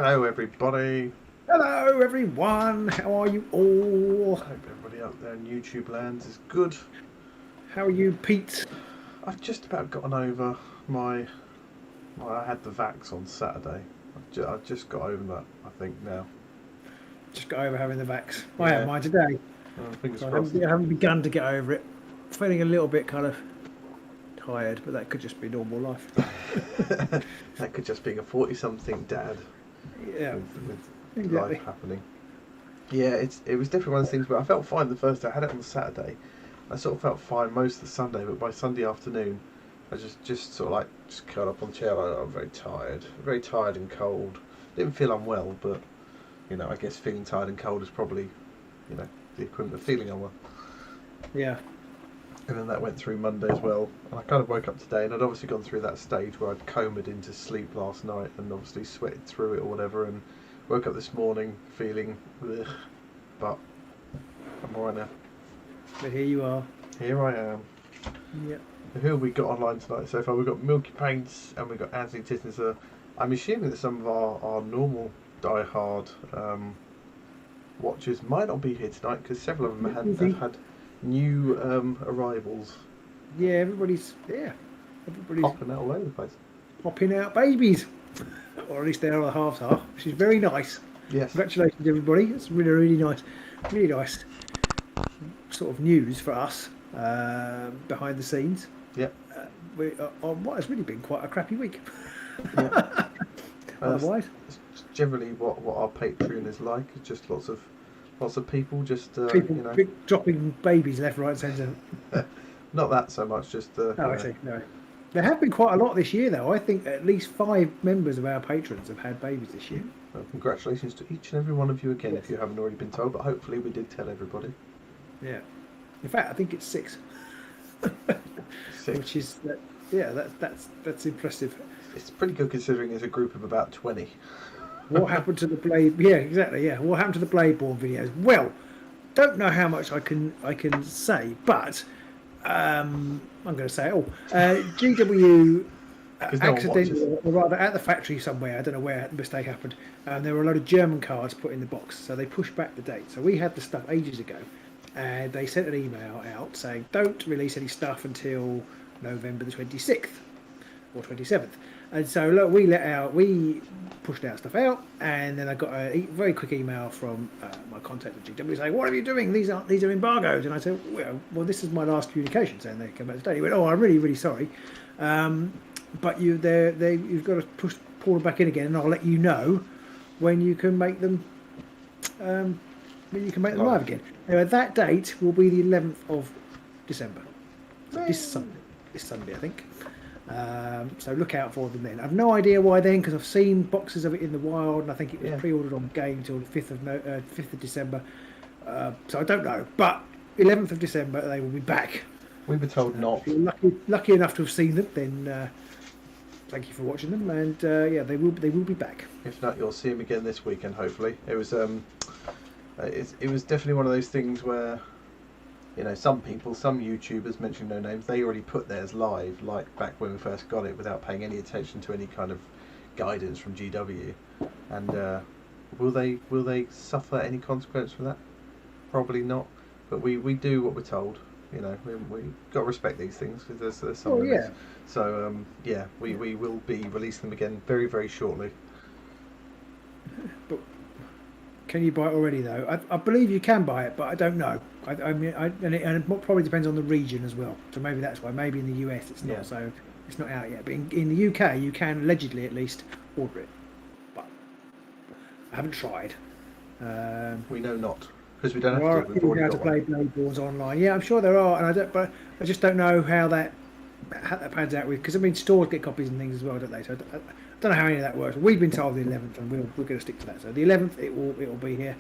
Hello, everybody. Hello, everyone. How are you all? I hope everybody out there in YouTube land is good. How are you, Pete? I've just about gotten over my. Well, I had the vax on Saturday. I've just got over that, I think, now. Just got over having the vax. Yeah. I had mine today. Fingers So I crossed. haven't begun to get over it. Feeling a little bit kind of tired, but that could just be normal life. That could just be a 40-something dad Yeah, with exactly. life happening. Yeah, it was definitely one of those things where I felt fine the first day. I had it on the Saturday. I sort of felt fine most of the Sunday, but by Sunday afternoon, I just sort of just curled up on the chair. I'm very tired and cold. Didn't feel unwell, but I guess feeling tired and cold is probably the equivalent of feeling unwell. Yeah. And then that went through Monday as well. And I kind of woke up today, and I'd obviously gone through that stage where I'd comed into sleep last night and obviously sweated through it or whatever, and woke up this morning feeling ugh, but I'm alright now. But here you are. Here I am. Yeah. Who have we got online tonight so far? We've got Milky Paints and we've got Anthony Tittenser. I'm assuming that some of our normal die-hard watchers might not be here tonight because several of them have had new arrivals. Yeah, everybody's Popping out all over the place. popping out babies. Or at least they are the half, which is very nice. Yes. Congratulations, everybody. It's really nice sort of news for us behind the scenes. Yep. On what has really been quite a crappy week. Yeah. Otherwise, it's generally what our Patreon is like. It's just lots of people just people dropping babies left, right, centre. Not that so much. Just I see. No, there have been quite a lot this year, though. I think at least 5 members of our patrons have had babies this year. Well, congratulations to each and every one of you again, if you haven't already been told. But hopefully, we did tell everybody. Yeah. In fact, I think it's 6. 6. Which is that's impressive. It's pretty good considering there's a group of about 20. What happened to the Blade? Yeah, exactly. Yeah, what happened to the Bladeborn videos? Well, don't know how much I can say, but I'm going to say it all. GW accidentally, or rather at the factory somewhere, I don't know where the mistake happened. There were a lot of German cards put in the box, so they pushed back the date. So we had the stuff ages ago, and they sent an email out saying don't release any stuff until November the 26th or 27th. And so look, we pushed our stuff out, and then I got a very quick email from my contact at GW saying, "What are you doing? These are embargoes." And I said, "Well, this is my last communication saying they come back today." He went, "Oh, I'm really sorry, but you've got to pull them back in again, and I'll let you know when you can make them live again." Anyway, that date will be the 11th of December, so this Sunday, I think. So look out for them then. I've no idea why then, because I've seen boxes of it in the wild, and I think it was pre-ordered on Game until the 5th of December. So I don't know, but 11th of December they will be back. We were told not. If you're lucky enough to have seen them, then thank you for watching them, and they will be back. If not, you'll see them again this weekend. Hopefully, it was definitely one of those things where. Some people, some YouTubers, mention no names, they already put theirs live, like back when we first got it, without paying any attention to any kind of guidance from GW. And will they suffer any consequence for that? Probably not. But we do what we're told. We got to respect these things because there's some limits. So we will be releasing them again very, very shortly. But can you buy it already though? I believe you can buy it, but I don't know. And it probably depends on the region as well. So maybe that's why. Maybe in the US it's not, so it's not out yet. But in the UK you can allegedly at least order it. But I haven't tried. We know not because we don't have to. We've already got to play Bladeborns online. Yeah, I'm sure there are, and I just don't know how that pans out with, because stores get copies and things as well, don't they? So I don't know how any of that works. We've been told the 11th, and we're going to stick to that. So the 11th, it will be here.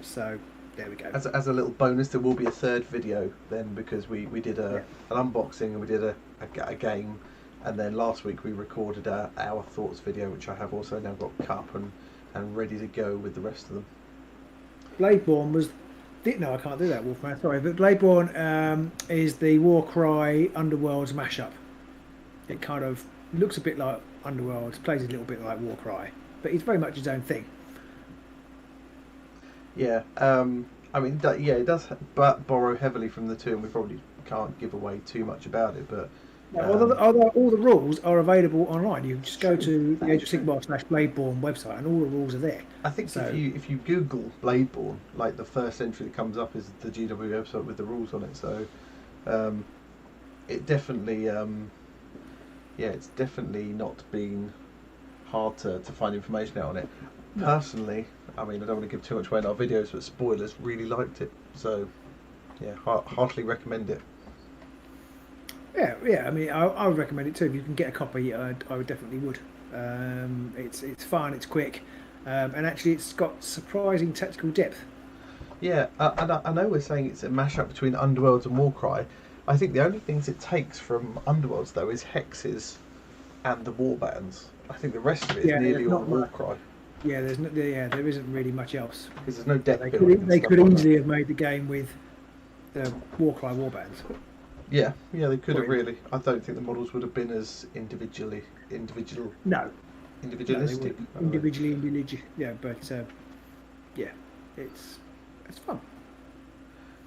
So there we go. As a little bonus, there will be a third video then, because we did an unboxing and we did a game, and then last week we recorded our thoughts video, which I have also now got cut up and ready to go with the rest of them. Bladeborn was. No, I can't do that, Wolfman. Sorry, but Bladeborn is the Warcry Underworlds mashup. It kind of looks a bit like Underworld, plays a little bit like Warcry, but it's very much his own thing. Yeah, I mean, it does borrow heavily from the two, and we probably can't give away too much about it. But although all the rules are available online, you just go to the Age of Sigmar /Bladeborn website, and all the rules are there. I think if you Google Bladeborn, like the first entry that comes up is the GW website with the rules on it. So it definitely, it's definitely not been hard to find information out on it. No. Personally, I mean, I don't want to give too much away in our videos, but spoilers, really liked it. So, yeah, heartily recommend it. Yeah. I mean, I would recommend it too. If you can get a copy, I would definitely would. It's fun, it's quick, and actually, it's got surprising tactical depth. Yeah, and I know we're saying it's a mashup between Underworlds and Warcry. I think the only things it takes from Underworlds though is hexes and the warbands. I think the rest of it is nearly all Warcry. Yeah, there isn't really much else. Because there's no deck building. They could easily have made the game with the Warcry warbands. Yeah, they could have really. I don't think the models would have been as individualistic. No. Individualistic. Yeah, but it's fun.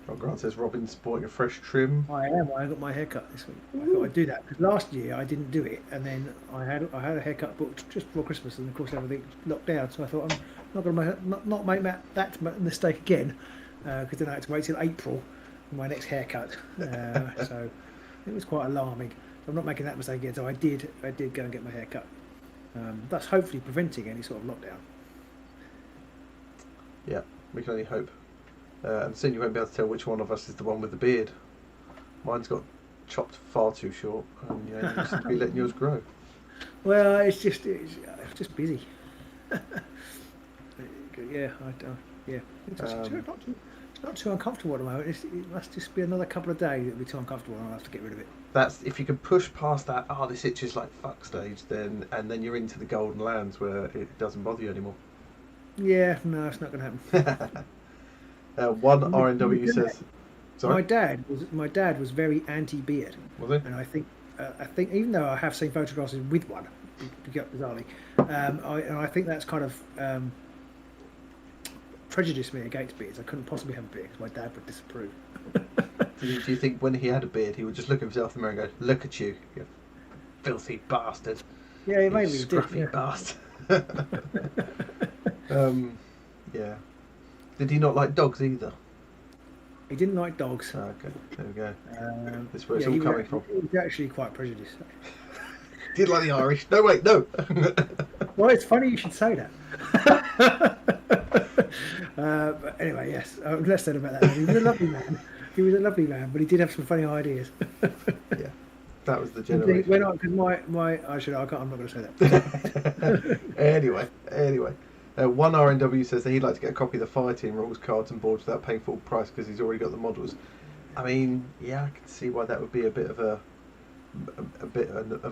John Grant says Robin's sporting a fresh trim. I am. I got my haircut this week. I thought I'd do that because last year I didn't do it, and then I had a haircut booked just before Christmas, and of course everything locked down. So I thought I'm not going to not make that mistake again, because then I had to wait till April for my next haircut. So it was quite alarming. So I'm not making that mistake again. So I did go and get my haircut. That's hopefully preventing any sort of lockdown. Yeah, we can only hope. And soon you won't be able to tell which one of us is the one with the beard. Mine's got chopped far too short, and you seem to be letting yours grow. Well, it's just busy. Yeah, it's not too uncomfortable at the moment. It must just be another couple of days. It'll be too uncomfortable, and I'll have to get rid of it. That's if you can push past that. This itches like fuck stage, then you're into the golden lands where it doesn't bother you anymore. Yeah, no, it's not going to happen. One RNW says, sorry? My dad was very anti-beard. Was he? And I think even though I have seen photographs with one, bizarrely, I think that's kind of prejudiced me against beards. I couldn't possibly have a beard because my dad would disapprove. Do you think when he had a beard, he would just look at himself in the mirror and go, "Look at you, you filthy bastard"? Yeah, he maybe scruffy bastard. Yeah. Did he not like dogs either? He didn't like dogs. Oh, okay, there we go. This is where it's all coming from. He was actually quite prejudiced. Did like the Irish? No, wait, no. Well, it's funny you should say that. But anyway, yes, less said about that. He was a lovely man. But he did have some funny ideas. Yeah, that was the generation. I'm not going to say that. Anyway. One RNW says that he'd like to get a copy of the Fire Team rules, cards and boards without paying full price because he's already got the models. I mean, yeah, I can see why that would be a bit of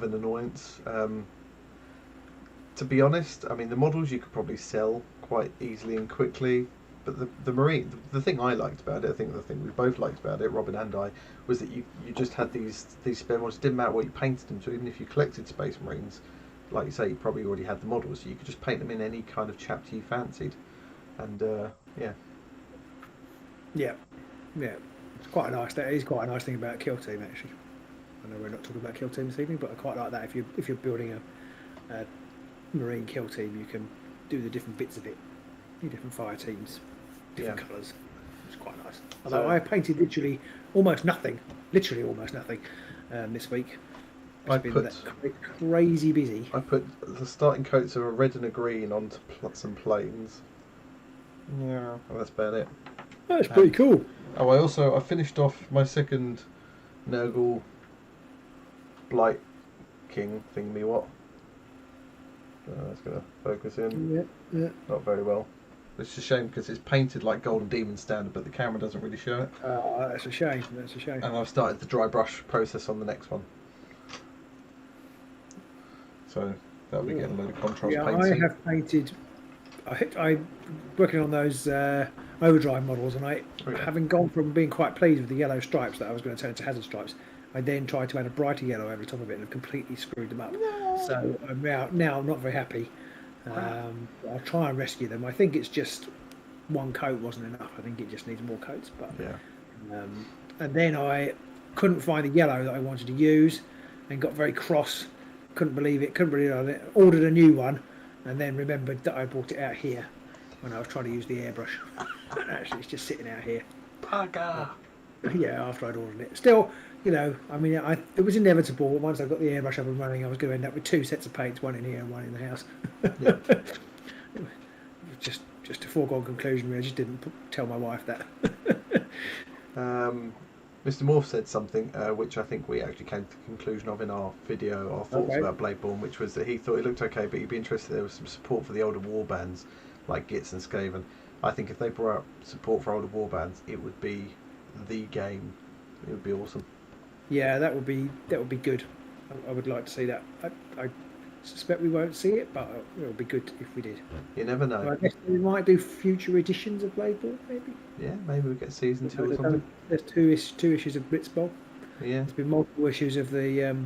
an annoyance. To be honest, I mean, the models you could probably sell quite easily and quickly, but the Marine, the thing I liked about it, I think the thing we both liked about it, Robin and I, was that you just had these spare models. It didn't matter what you painted them to, even if you collected Space Marines. Like you say, you probably already had the models, so you could just paint them in any kind of chapter you fancied, and yeah, it's quite a nice. That is quite a nice thing about Kill Team, actually. I know we're not talking about Kill Team this evening, but I quite like that. If you're building a Marine Kill Team, you can do the different bits of it, different fire teams, different colours. It's quite nice. Although I painted literally almost nothing this week. I put crazy busy. I put the starting coats of a red and a green onto some planes. Yeah, well, that's about it. That's pretty cool. I finished off my second Nurgle Blight King thingy. What? That's gonna focus in. Yeah. Not very well. It's a shame because it's painted like Golden Demon standard, but the camera doesn't really show it. That's a shame. And I've started the dry brush process on the next one. So that'll be getting a load of contrast painting. I have painted. I'm working on those Overdrive models, and having gone from being quite pleased with the yellow stripes that I was going to turn into hazard stripes, I then tried to add a brighter yellow over the top of it and completely screwed them up. No. So I'm now I'm not very happy. I'll try and rescue them. I think it's just one coat wasn't enough. I think it just needs more coats. But Yeah. and then I couldn't find the yellow that I wanted to use, and got very cross. Couldn't believe it. Couldn't believe it. I ordered a new one, and then remembered that I bought it out here when I was trying to use the airbrush. Actually, it's just sitting out here. Paga. Yeah, after I'd ordered it. Still, you know, I mean, it was inevitable. Once I got the airbrush up and running, I was going to end up with two sets of paints, one in here and one in the house. Yeah. just a foregone conclusion. Really, I just didn't tell my wife that. Mr. Morph said something which I think we actually came to the conclusion of in our video, our thoughts about Bladeborn, which was that he thought it looked okay, but he'd be interested if there was some support for the older warbands like Gitz and Skaven. I think if they brought out support for older warbands, it would be the game. It would be awesome. Yeah, that would be good. I would like to see that. I suspect we won't see it, but it would be good if we did. You never know. So I guess we might do future editions of Bladeborn, maybe. Yeah, maybe we get season 2 or something. There's two issues of Blitzball. Yeah. There's been multiple issues of the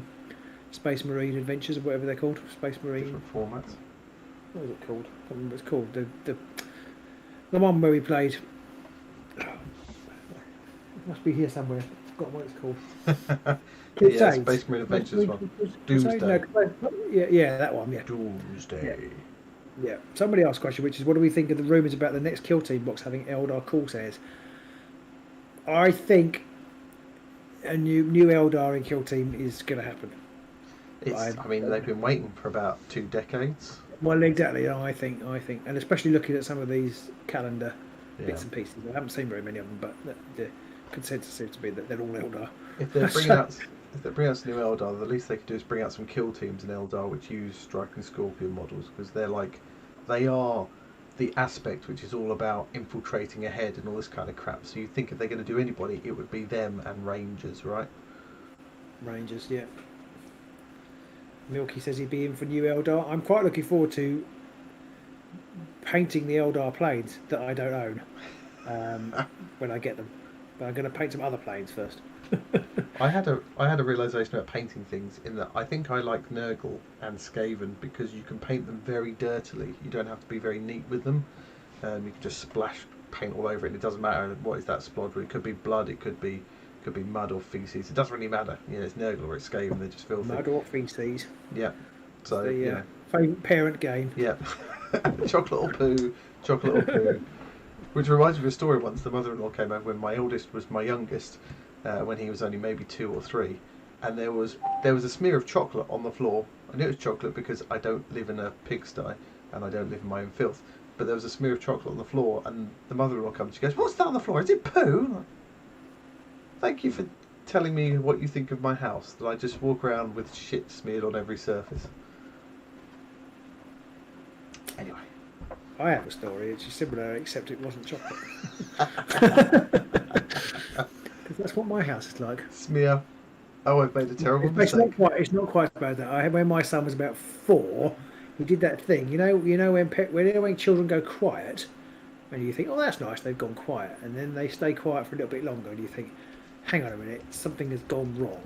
Space Marine Adventures, or whatever they're called. Space Marine. Different formats. What is it called? I can't remember what it's called. The one where we played. It must be here somewhere. I've forgotten what it's called. Yeah, Space Marine Adventures one. Doomsday. No, yeah, that one. Yeah. Doomsday. Yeah. Somebody asked a question, which is, what do we think of the rumours about the next Kill Team box having Eldar Corsairs? I think a new Eldar in Kill Team is going to happen. I mean, they've been waiting for about 2 decades. Well, exactly. I think, and especially looking at some of these calendar bits and pieces. I haven't seen very many of them, but the consensus seems to be that they're all Eldar. If they bring out some new Eldar, the least they could do is bring out some kill teams in Eldar which use Strike and Scorpion models, because they are the aspect which is all about infiltrating ahead and all this kind of crap. So you think if they're going to do anybody, it would be them and Rangers, right? Rangers, yeah. Milky says he'd be in for new Eldar. I'm quite looking forward to painting the Eldar planes that I don't own when I get them. But I'm going to paint some other planes first. I had a realisation about painting things in that I think I like Nurgle and Skaven because you can paint them very dirtily. You don't have to be very neat with them. You can just splash paint all over it, and it doesn't matter what is that splodder. It could be blood, it could be mud or feces. It doesn't really matter. You know, it's Nurgle or it's Skaven. They're just filthy. Mud or feces. Yeah. So the favourite parent game. Yeah. Chocolate or poo. Chocolate or poo. Which reminds me of a story once. The mother-in-law came over when my oldest was my youngest, when he was only maybe 2 or 3, and there was a smear of chocolate on the floor. I knew it was chocolate because I don't live in a pigsty and I don't live in my own filth. But there was a smear of chocolate on the floor, and the mother-in-law comes. She goes, "What's that on the floor? Is it poo?" Like, thank you for telling me what you think of my house. That I just walk around with shit smeared on every surface. Anyway. I have a story. It's similar, except it wasn't chocolate. Because that's what my house is like. Smear. Oh, I've made a terrible mistake. It's not quite as bad that. When my son was about 4, he did that thing. You know when children go quiet, and you think, oh, that's nice, they've gone quiet, and then they stay quiet for a little bit longer, and you think, hang on a minute, something has gone wrong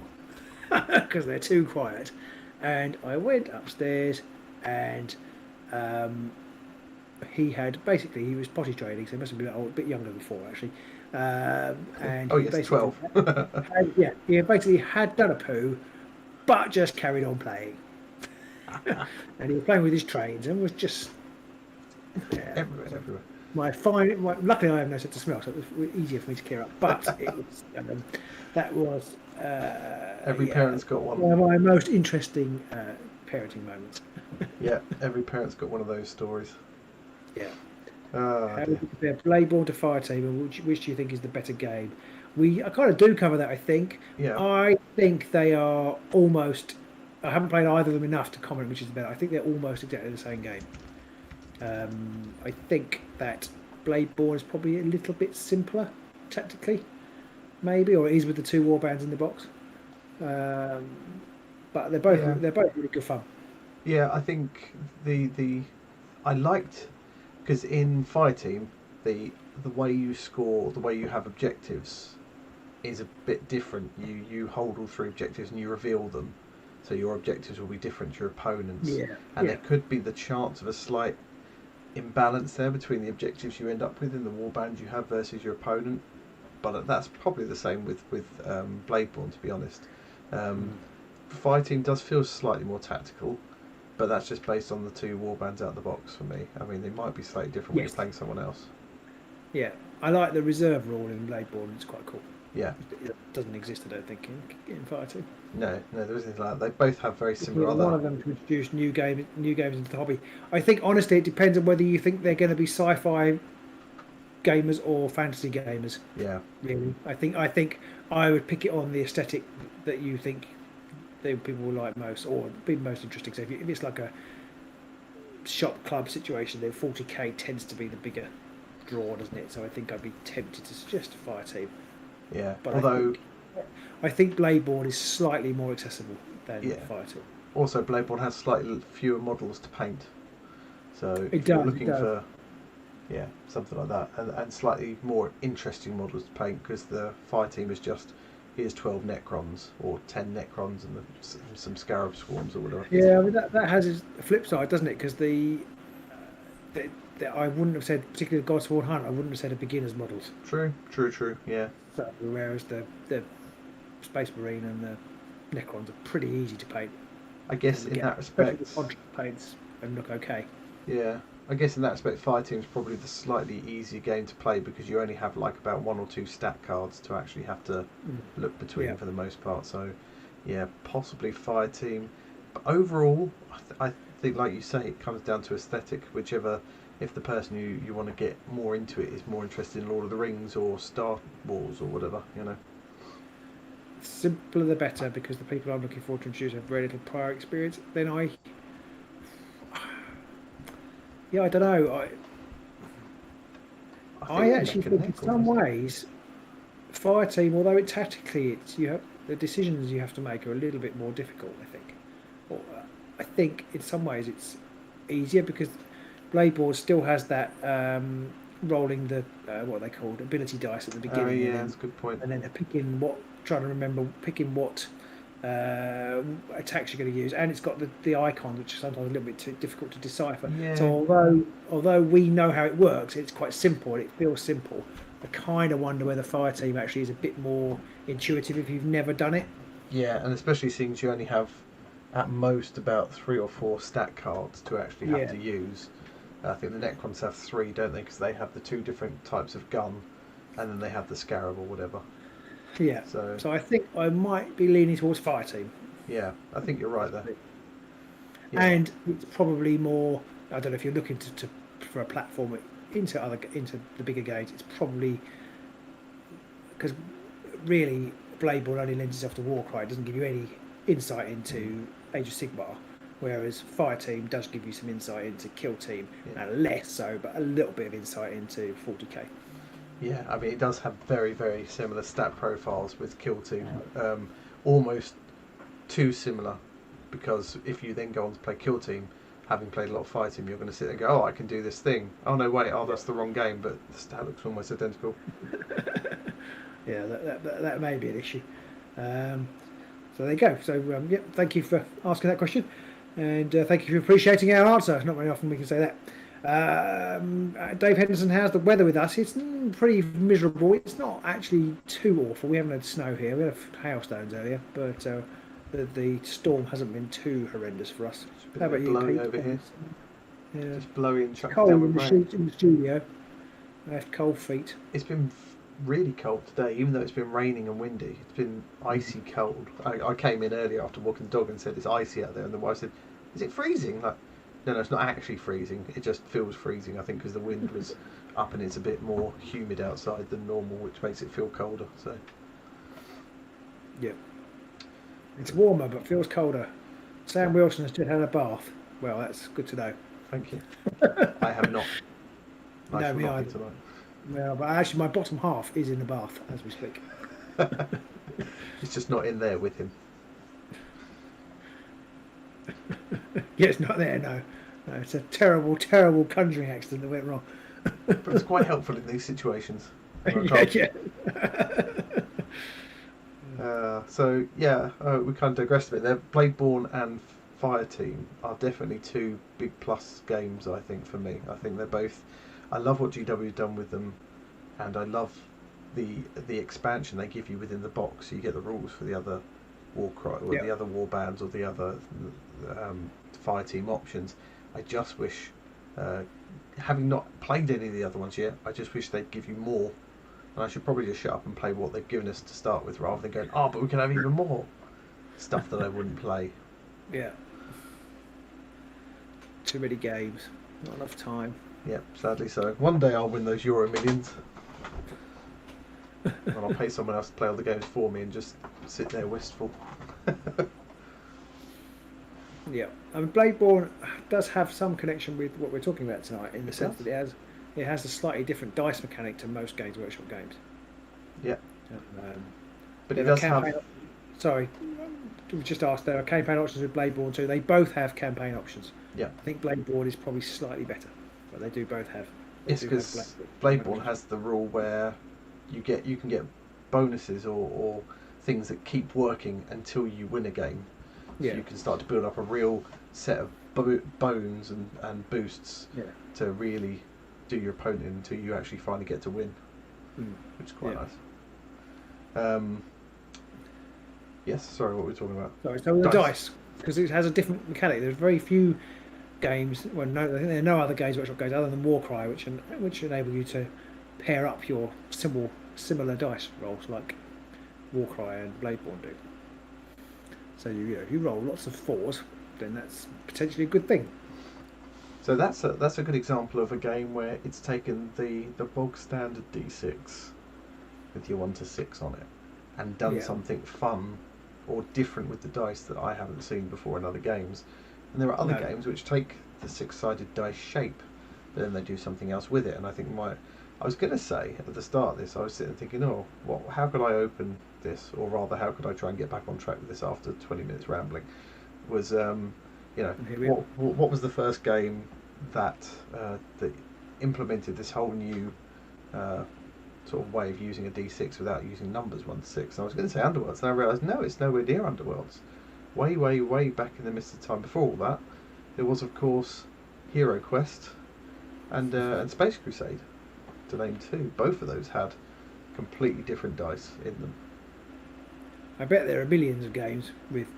because they're too quiet. And I went upstairs, and he was potty training, so he must have been a bit younger than 4 actually. And yes, 12. He basically had done a poo, but just carried on playing. And he was playing with his trains and was just everywhere. Luckily, I have no sense of smell, so it was easier for me to clear up. But it was, that was every parent's got one. One of my most interesting parenting moments. Yeah, every parent's got one of those stories. Yeah. How do you compare Bladeborn to Fireteam, and which do you think is the better game? I kind of do cover that, I think. Yeah. I think they are almost... I haven't played either of them enough to comment which is better. I think they're almost exactly the same game. I think that Bladeborn is probably a little bit simpler, tactically, maybe, or it is with the 2 warbands in the box. But they're both really good fun. Yeah, I think I liked... Because in Fireteam, the way you score, the way you have objectives is a bit different. You hold all 3 objectives and you reveal them. so your objectives will be different to your opponents. Yeah. And there could be the chance of a slight imbalance there between the objectives you end up with in the warband you have versus your opponent. But that's probably the same with Bladeborn, to be honest. Fighting does feel slightly more tactical, but that's just based on the two warbands out of the box for me. I mean, they might be slightly different when you're playing someone else. Yeah, I like the reserve rule in Bladeborn. It's quite cool. Yeah. It doesn't exist, I don't think, in Fighting. No, there isn't like that. They both have very similar. One of them to introduce new games into the hobby. I think honestly, it depends on whether you think they're going to be sci-fi gamers or fantasy gamers. Yeah. Really, I think I would pick it on the aesthetic that you think people will like most or be most interesting. So if it's like a shop club situation, then 40k tends to be the bigger draw, doesn't it? So I think I'd be tempted to suggest a fire team. Yeah, but although I think Bladeborn is slightly more accessible than Fire Team. Also, Bladeborn has slightly fewer models to paint, so if you're looking for something like that, and slightly more interesting models to paint, because the Fire Team is just here's 12 Necrons or 10 Necrons and some Scarab Swarms or whatever. Yeah, I mean that has its flip side, doesn't it? Because I wouldn't have said, particularly the Godsworn Hunt, I wouldn't have said a beginner's models. True, yeah. So, whereas the Space Marine and the Necrons are pretty easy to paint. I guess in that respect, the contract paints and look okay. Yeah, I guess in that respect, Fire Team is probably the slightly easier game to play because you only have like about 1 or 2 stat cards to actually have to look between for the most part. So, yeah, possibly Fire Team. But overall, I think, like you say, it comes down to aesthetic. If the person you want to get more into it is more interested in Lord of the Rings or Star Wars or whatever, Simpler the better, because the people I'm looking forward to introduce have very little prior experience. Then I don't know. I actually think in some ways, Fire Team, although tactically the decisions you have to make are a little bit more difficult. I think in some ways it's easier because Bladeborn still has that rolling the what they called ability dice at the beginning. That's a good point. And then picking what attacks you're going to use, and it's got the icon, which is sometimes a little bit too difficult to decipher. Yeah. So although we know how it works, it's quite simple and it feels simple. I kind of wonder whether Fire Team actually is a bit more intuitive if you've never done it. Yeah, and especially seeing you only have at most about 3 or 4 stat cards to actually have to use. I think the Necrons have 3, don't they? Because they have the 2 different types of gun, and then they have the Scarab or whatever. Yeah. So I think I might be leaning towards Fire Team. Yeah, I think you're right there. Yeah. And it's probably more. I don't know if you're looking for a platform into the bigger games. It's probably because really Bladeborn only lends itself to Warcry. It doesn't give you any insight into Age of Sigmar. Whereas Fire Team does give you some insight into Kill Team, and less so, but a little bit of insight into 40k. Yeah, I mean, it does have very, very similar stat profiles with Kill Team. Almost too similar, because if you then go on to play Kill Team, having played a lot of Fire Team, you're going to sit there and go, I can do this thing. Oh, no, wait, that's the wrong game, but the stat looks almost identical. Yeah, that may be an issue. So there you go. So, thank you for asking that question. And thank you for appreciating our answer. Not very often we can say that. Dave Henderson, how's the weather with us? It's pretty miserable. It's not actually too awful. We haven't had snow here. We had hailstones earlier, but the storm hasn't been too horrendous for us. How about you, Pete? Over here. Yeah. Just blowing, chucking cold down with rain. In the studio. I have cold feet. It's been really cold today, even though it's been raining and windy. It's been icy cold. I came in earlier after walking the dog and said it's icy out there, and the wife said, "Is it freezing?" Like, no, it's not actually freezing. It just feels freezing. I think because the wind was up and it's a bit more humid outside than normal, which makes it feel colder. So, yeah, it's warmer but feels colder. Sam Wilson has just had a bath. Well, that's good to know. Thank you. I have not. No, me either. Well, but actually, my bottom half is in the bath as we speak. It's just not in there with him. Yeah, it's not there. No, it's a terrible, terrible conjuring accident that went wrong. But it's quite helpful in these situations. Yeah. So yeah, we kind of digressed a bit there. Bladeborne and Fireteam are definitely two big plus games, I think, for me. I think they're both. I love what GW's done with them, and I love the expansion they give you within the box. So you get the rules for the other Warcry or the other war bands or the other Fireteam options. I just wish, having not played any of the other ones yet, I just wish they'd give you more. And I should probably just shut up and play what they've given us to start with, rather than going, oh, but we can have even more stuff that I wouldn't play. Yeah. Too many games, not enough time. Yep, sadly so. One day I'll win those Euro Millions. And I'll pay someone else to play all the games for me and just sit there wistful. Yeah. I mean, Bladeborne does have some connection with what we're talking about tonight, in the sense that it has a slightly different dice mechanic to most Games Workshop games. Yeah. But it does have... Sorry, we just asked, there are campaign options with Bladeborne too. They both have campaign options. Yeah. I think Bladeborne is probably slightly better, but they do both have. It's because Bladeborne has the rule where you can get bonuses or things that keep working until you win a game. So you can start to build up a real set of bones and boosts to really do your opponent until you actually finally get to win, which is quite nice. Yes, sorry, what were we talking about? Sorry, so the dice, because it has a different mechanic. There's very few games, I think there are no other Games Workshop games other than Warcry which enable you to pair up your similar dice rolls like Warcry and Bladeborne do. So if you roll lots of 4s, then that's potentially a good thing. So that's a good example of a game where it's taken the bog standard D6 with your 1 to 6 on it and done something fun or different with the dice that I haven't seen before in other games. And there are other games which take the 6-sided dice shape, but then they do something else with it. And I think I was going to say at the start of this, I was sitting thinking, how could I open this, or rather, how could I try and get back on track with this after 20 minutes rambling? Was what was the first game that implemented this whole new sort of way of using a D6 without using numbers 1 to 6? And I was going to say Underworlds, and I realised no, it's nowhere near Underworlds. Way, way, way back in the midst of time before all that, there was of course Hero Quest and Space Crusade, to name two. Both of those had completely different dice in them. I bet there are millions of games with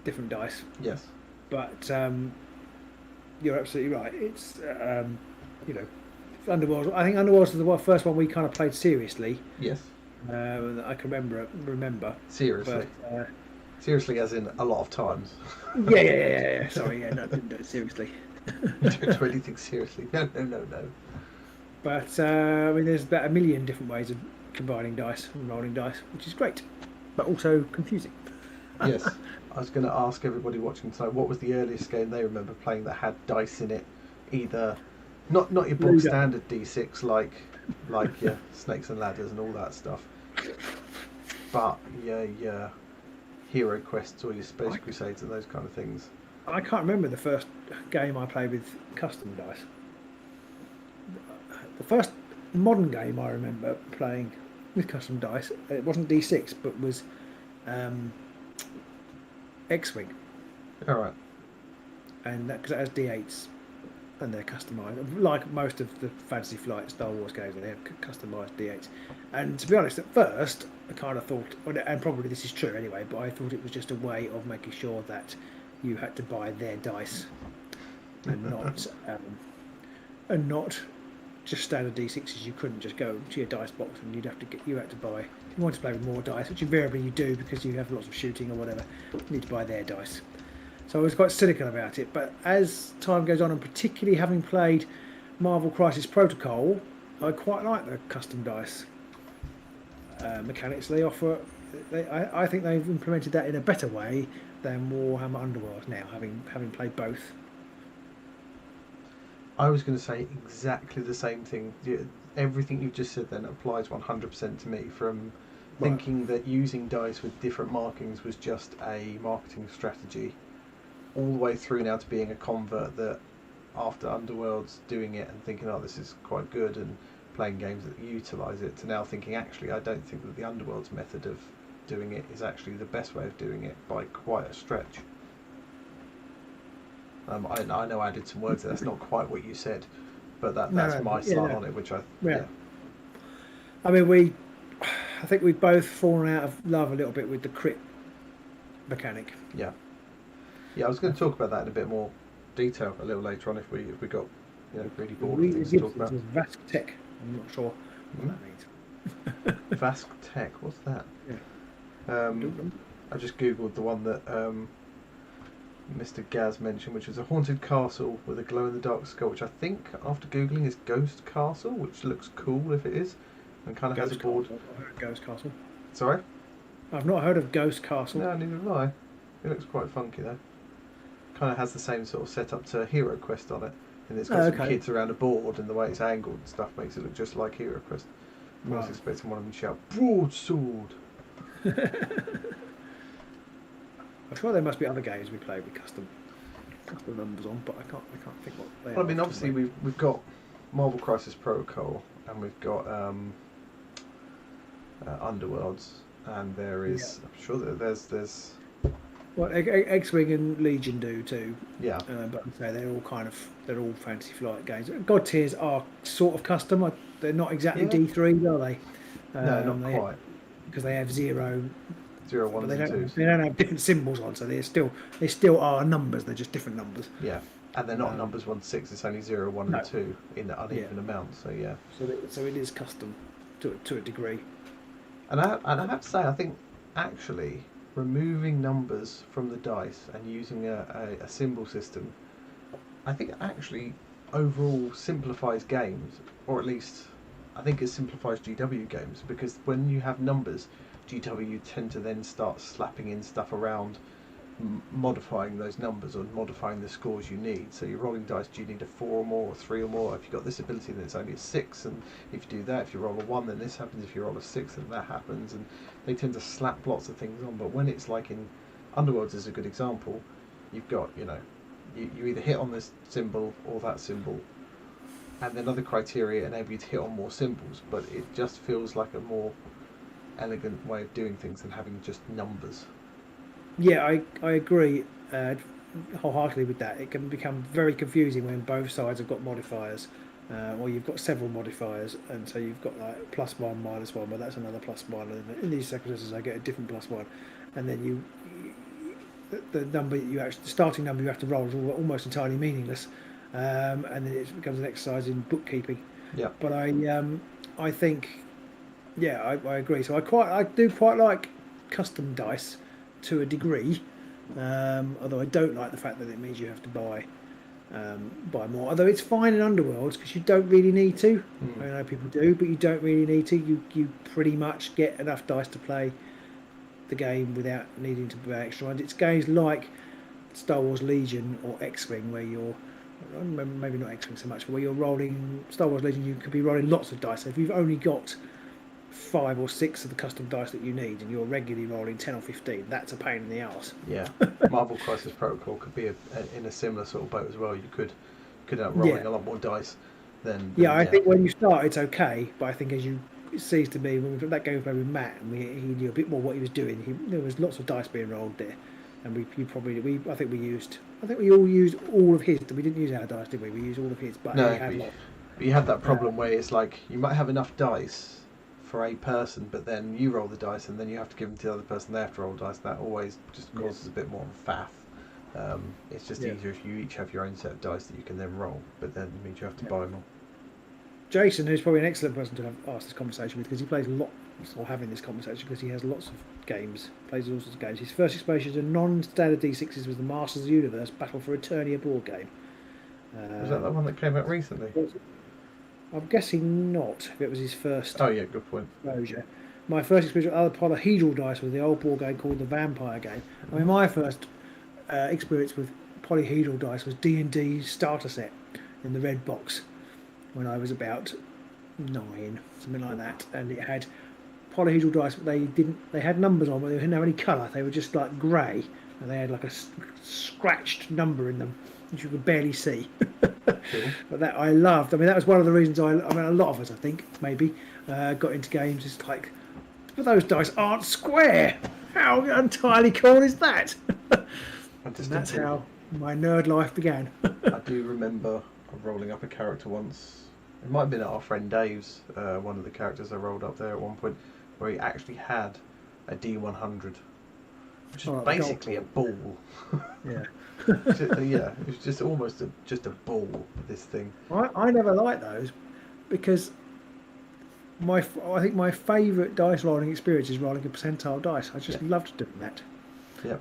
different dice. Yes. But you're absolutely right. It's Underworld. I think Underworld was the first one we kind of played seriously. Yes. I can remember. Seriously. But, seriously, as in a lot of times. Yeah. Sorry, no, didn't do it seriously. You don't do anything seriously. No. But I mean, there's about a million different ways of combining dice and rolling dice, which is great, but also confusing. Yes. I was going to ask everybody watching tonight, what was the earliest game they remember playing that had dice in it? Either not your bog standard D6 like your Snakes and Ladders and all that stuff, but your Hero Quests or your Space Crusades and those kind of things. I can't remember the first game I played with custom dice. The first modern game I remember playing with custom dice, it wasn't D6, but was X-Wing. All right. And because it has D8s and they're customised, like most of the Fantasy Flight Star Wars games, they have customised D8s. And to be honest, at first I kind of thought, and probably this is true anyway, but I thought it was just a way of making sure that you had to buy their dice and not just standard D6s. You couldn't just go to your dice box and you had to buy. If you want to play with more dice, which invariably you do because you have lots of shooting or whatever, you need to buy their dice. So I was quite cynical about it, but as time goes on, and particularly having played Marvel Crisis Protocol, I quite like the custom dice mechanics they offer. I think they've implemented that in a better way than Warhammer Underworld now, having played both. I was going to say exactly the same thing. Everything you've just said then applies 100% to me, from thinking that using dice with different markings was just a marketing strategy, all the way through now to being a convert that after Underworld's doing it and thinking, oh, this is quite good, and playing games that utilise it, to now thinking, actually, I don't think that the Underworld's method of doing it is actually the best way of doing it by quite a stretch. I know I added some words there. That's not quite what you said, but that's my slant on it, which I I mean, I think we've both fallen out of love a little bit with the crit mechanic. Yeah. I was going to talk about that in a bit more detail a little later on if we got really bored of things to talk about. Vask Tech. I'm not sure what that means. Vask Tech. What's that? Yeah. I just googled the one that Mr. Gaz mentioned, which was a haunted castle with a glow-in-the-dark skull, which I think, after googling, is Ghost Castle, which looks cool if it is, and kind of has a board. Ghost Castle. Sorry? I've not heard of Ghost Castle. No, neither have I. It looks quite funky though. Kind of has the same sort of setup to Hero Quest on it, and it's got some kids around a board, and the way it's angled and stuff makes it look just like Hero Quest. I was expecting one of them to shout "Broadsword." I'm sure there must be other games we play with custom numbers on, but I can't think what they are. Well, I mean, obviously we've got Marvel Crisis Protocol, and we've got Underworlds, and there is I'm sure that there's. Well, X-Wing and Legion do too. Yeah. But I say they're all Fantasy Flight games. God tiers are sort of custom. They're not exactly D3, are they? No, not quite. Because they have 0, 1, and 2s. They don't have different symbols on, so they still are numbers. They're just different numbers. Yeah, and they're not numbers 1 to 6. It's only 0, 1, and 2 in uneven amounts. So yeah. So it is custom to a degree. And I have to say, I think actually removing numbers from the dice and using a symbol system, I think actually overall simplifies games, or at least I think it simplifies GW games, because when you have numbers, GW tend to then start slapping in stuff around, modifying those numbers or modifying the scores you need. So you're rolling dice, do you need a 4 or more or 3 or more? If you've got this ability, then it's only a 6, and if you do that, if you roll a 1, then this happens. If you roll a 6, then that happens, and they tend to slap lots of things on. But when it's like in Underworlds is a good example, you've got, you either hit on this symbol or that symbol, and then other criteria enable you to hit on more symbols, but it just feels like a more elegant way of doing things than having just numbers. Yeah, I agree wholeheartedly with that. It can become very confusing when both sides have got modifiers, or you've got several modifiers, and so you've got like +1, -1, but that's another +1, and in these circumstances I get a different +1, and then the number the starting number you have to roll is almost entirely meaningless, and then it becomes an exercise in bookkeeping. Yeah. But I think, I agree. So I do quite like custom dice to a degree, although I don't like the fact that it means you have to buy more. Although it's fine in Underworlds because you don't really need to. I know people do, but you don't really need to. You pretty much get enough dice to play the game without needing to buy extra ones. It's games like Star Wars Legion or X-Wing where you're, maybe not X-Wing so much, but where you're rolling Star Wars Legion, you could be rolling lots of dice. So if you've only got 5 or 6 of the custom dice that you need and you're regularly rolling 10 or 15, that's a pain in the arse. Yeah. Marvel Crisis Protocol could be in a similar sort of boat as well. You could end up rolling a lot more dice than I think when you start it's okay, but I think as you, it seems to me, when we put that game we played with Matt and he knew a bit more what he was doing, there was lots of dice being rolled there, and I think we all used all of his. We didn't use our dice, did we? We used all of his, but you had that problem where it's like you might have enough dice for a person, but then you roll the dice and then you have to give them to the other person. They have to roll the dice. That always just causes a bit more of a faff. It's just easier if you each have your own set of dice that you can then roll, but then it means you have to buy more. Jason, who's probably an excellent person to have asked this conversation with, because he plays lots, or having this conversation because he has lots of games, plays all sorts of games. His first exposure to non-standard D6s was the Masters of the Universe Battle for Eternia board game. Was that the one that came out recently? I'm guessing not, if it was his first. Oh yeah, good point. Exposure. My first exposure to other polyhedral dice was the old board game called the Vampire Game. I mean, my first experience with polyhedral dice was D&D starter set in the red box when I was about 9, something like that, and it had polyhedral dice, but they had numbers on, but they didn't have any colour. They were just like grey, and they had like a scratched number in them, which you could barely see. Cool. But that I loved. I mean, that was one of the reasons a lot of us, I think, maybe got into games. It's like but those dice aren't square. How entirely cool is that? I just And that's don't how my nerd life began. I do remember rolling up a character once. It might have been at our friend Dave's, one of the characters I rolled up there at one point, where he actually had a D100, which is basically a ball. Yeah. Yeah, it was just almost just a ball, this thing. I never liked those because I think my favourite dice rolling experience is rolling a percentile dice. I just loved doing that. Yeah.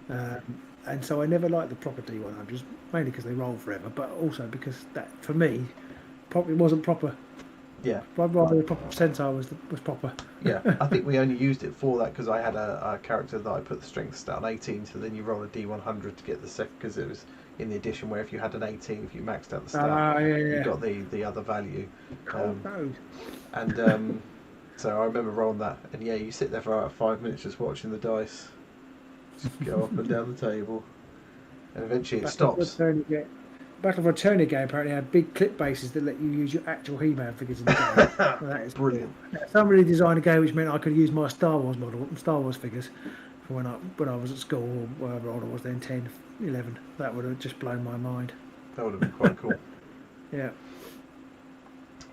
And so I never liked the proper D100s, mainly because they roll forever, but also because that, for me, probably wasn't proper. Yeah. I'd rather the proper percentile was proper. Yeah, I think we only used it for that because I had a character that I put the strength stat on 18, so then you roll a D100 to get the second, because it was in the edition where if you had an 18, if you maxed out the stat, you got the other value. So I remember rolling that, and yeah, you sit there for about 5 minutes just watching the dice just go up and down the table, and eventually it stops. Battle of Eternia game apparently had big clip bases that let you use your actual He-Man figures in the game. That is brilliant. Somebody designed a game which meant I could use my Star Wars figures for when I was at school, or whatever old I was then, 10, 11. That would have just blown my mind. That would have been quite cool. Yeah.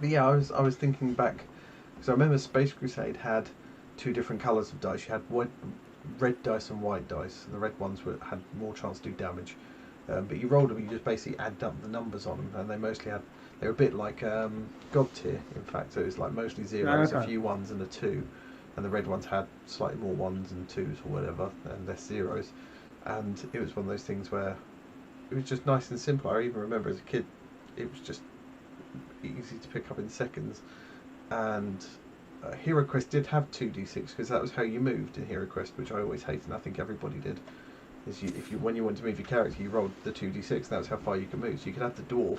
But yeah, I was thinking back, because I remember Space Crusade had 2 different colours of dice. You had red dice and white dice. The red ones had more chance to do damage. But you rolled them, you just basically add up the numbers on them, and they were a bit like God tier, in fact. So it was like mostly zeros, a few ones and a 2, and the red ones had slightly more ones and 2s or whatever, and less zeros. And it was one of those things where it was just nice and simple. I even remember as a kid, it was just easy to pick up in seconds. And Hero Quest did have 2d6, because that was how you moved in Hero Quest, which I always hated, and I think everybody did. When you wanted to move your character, you rolled the 2d6, and that was how far you could move. So you could have the dwarf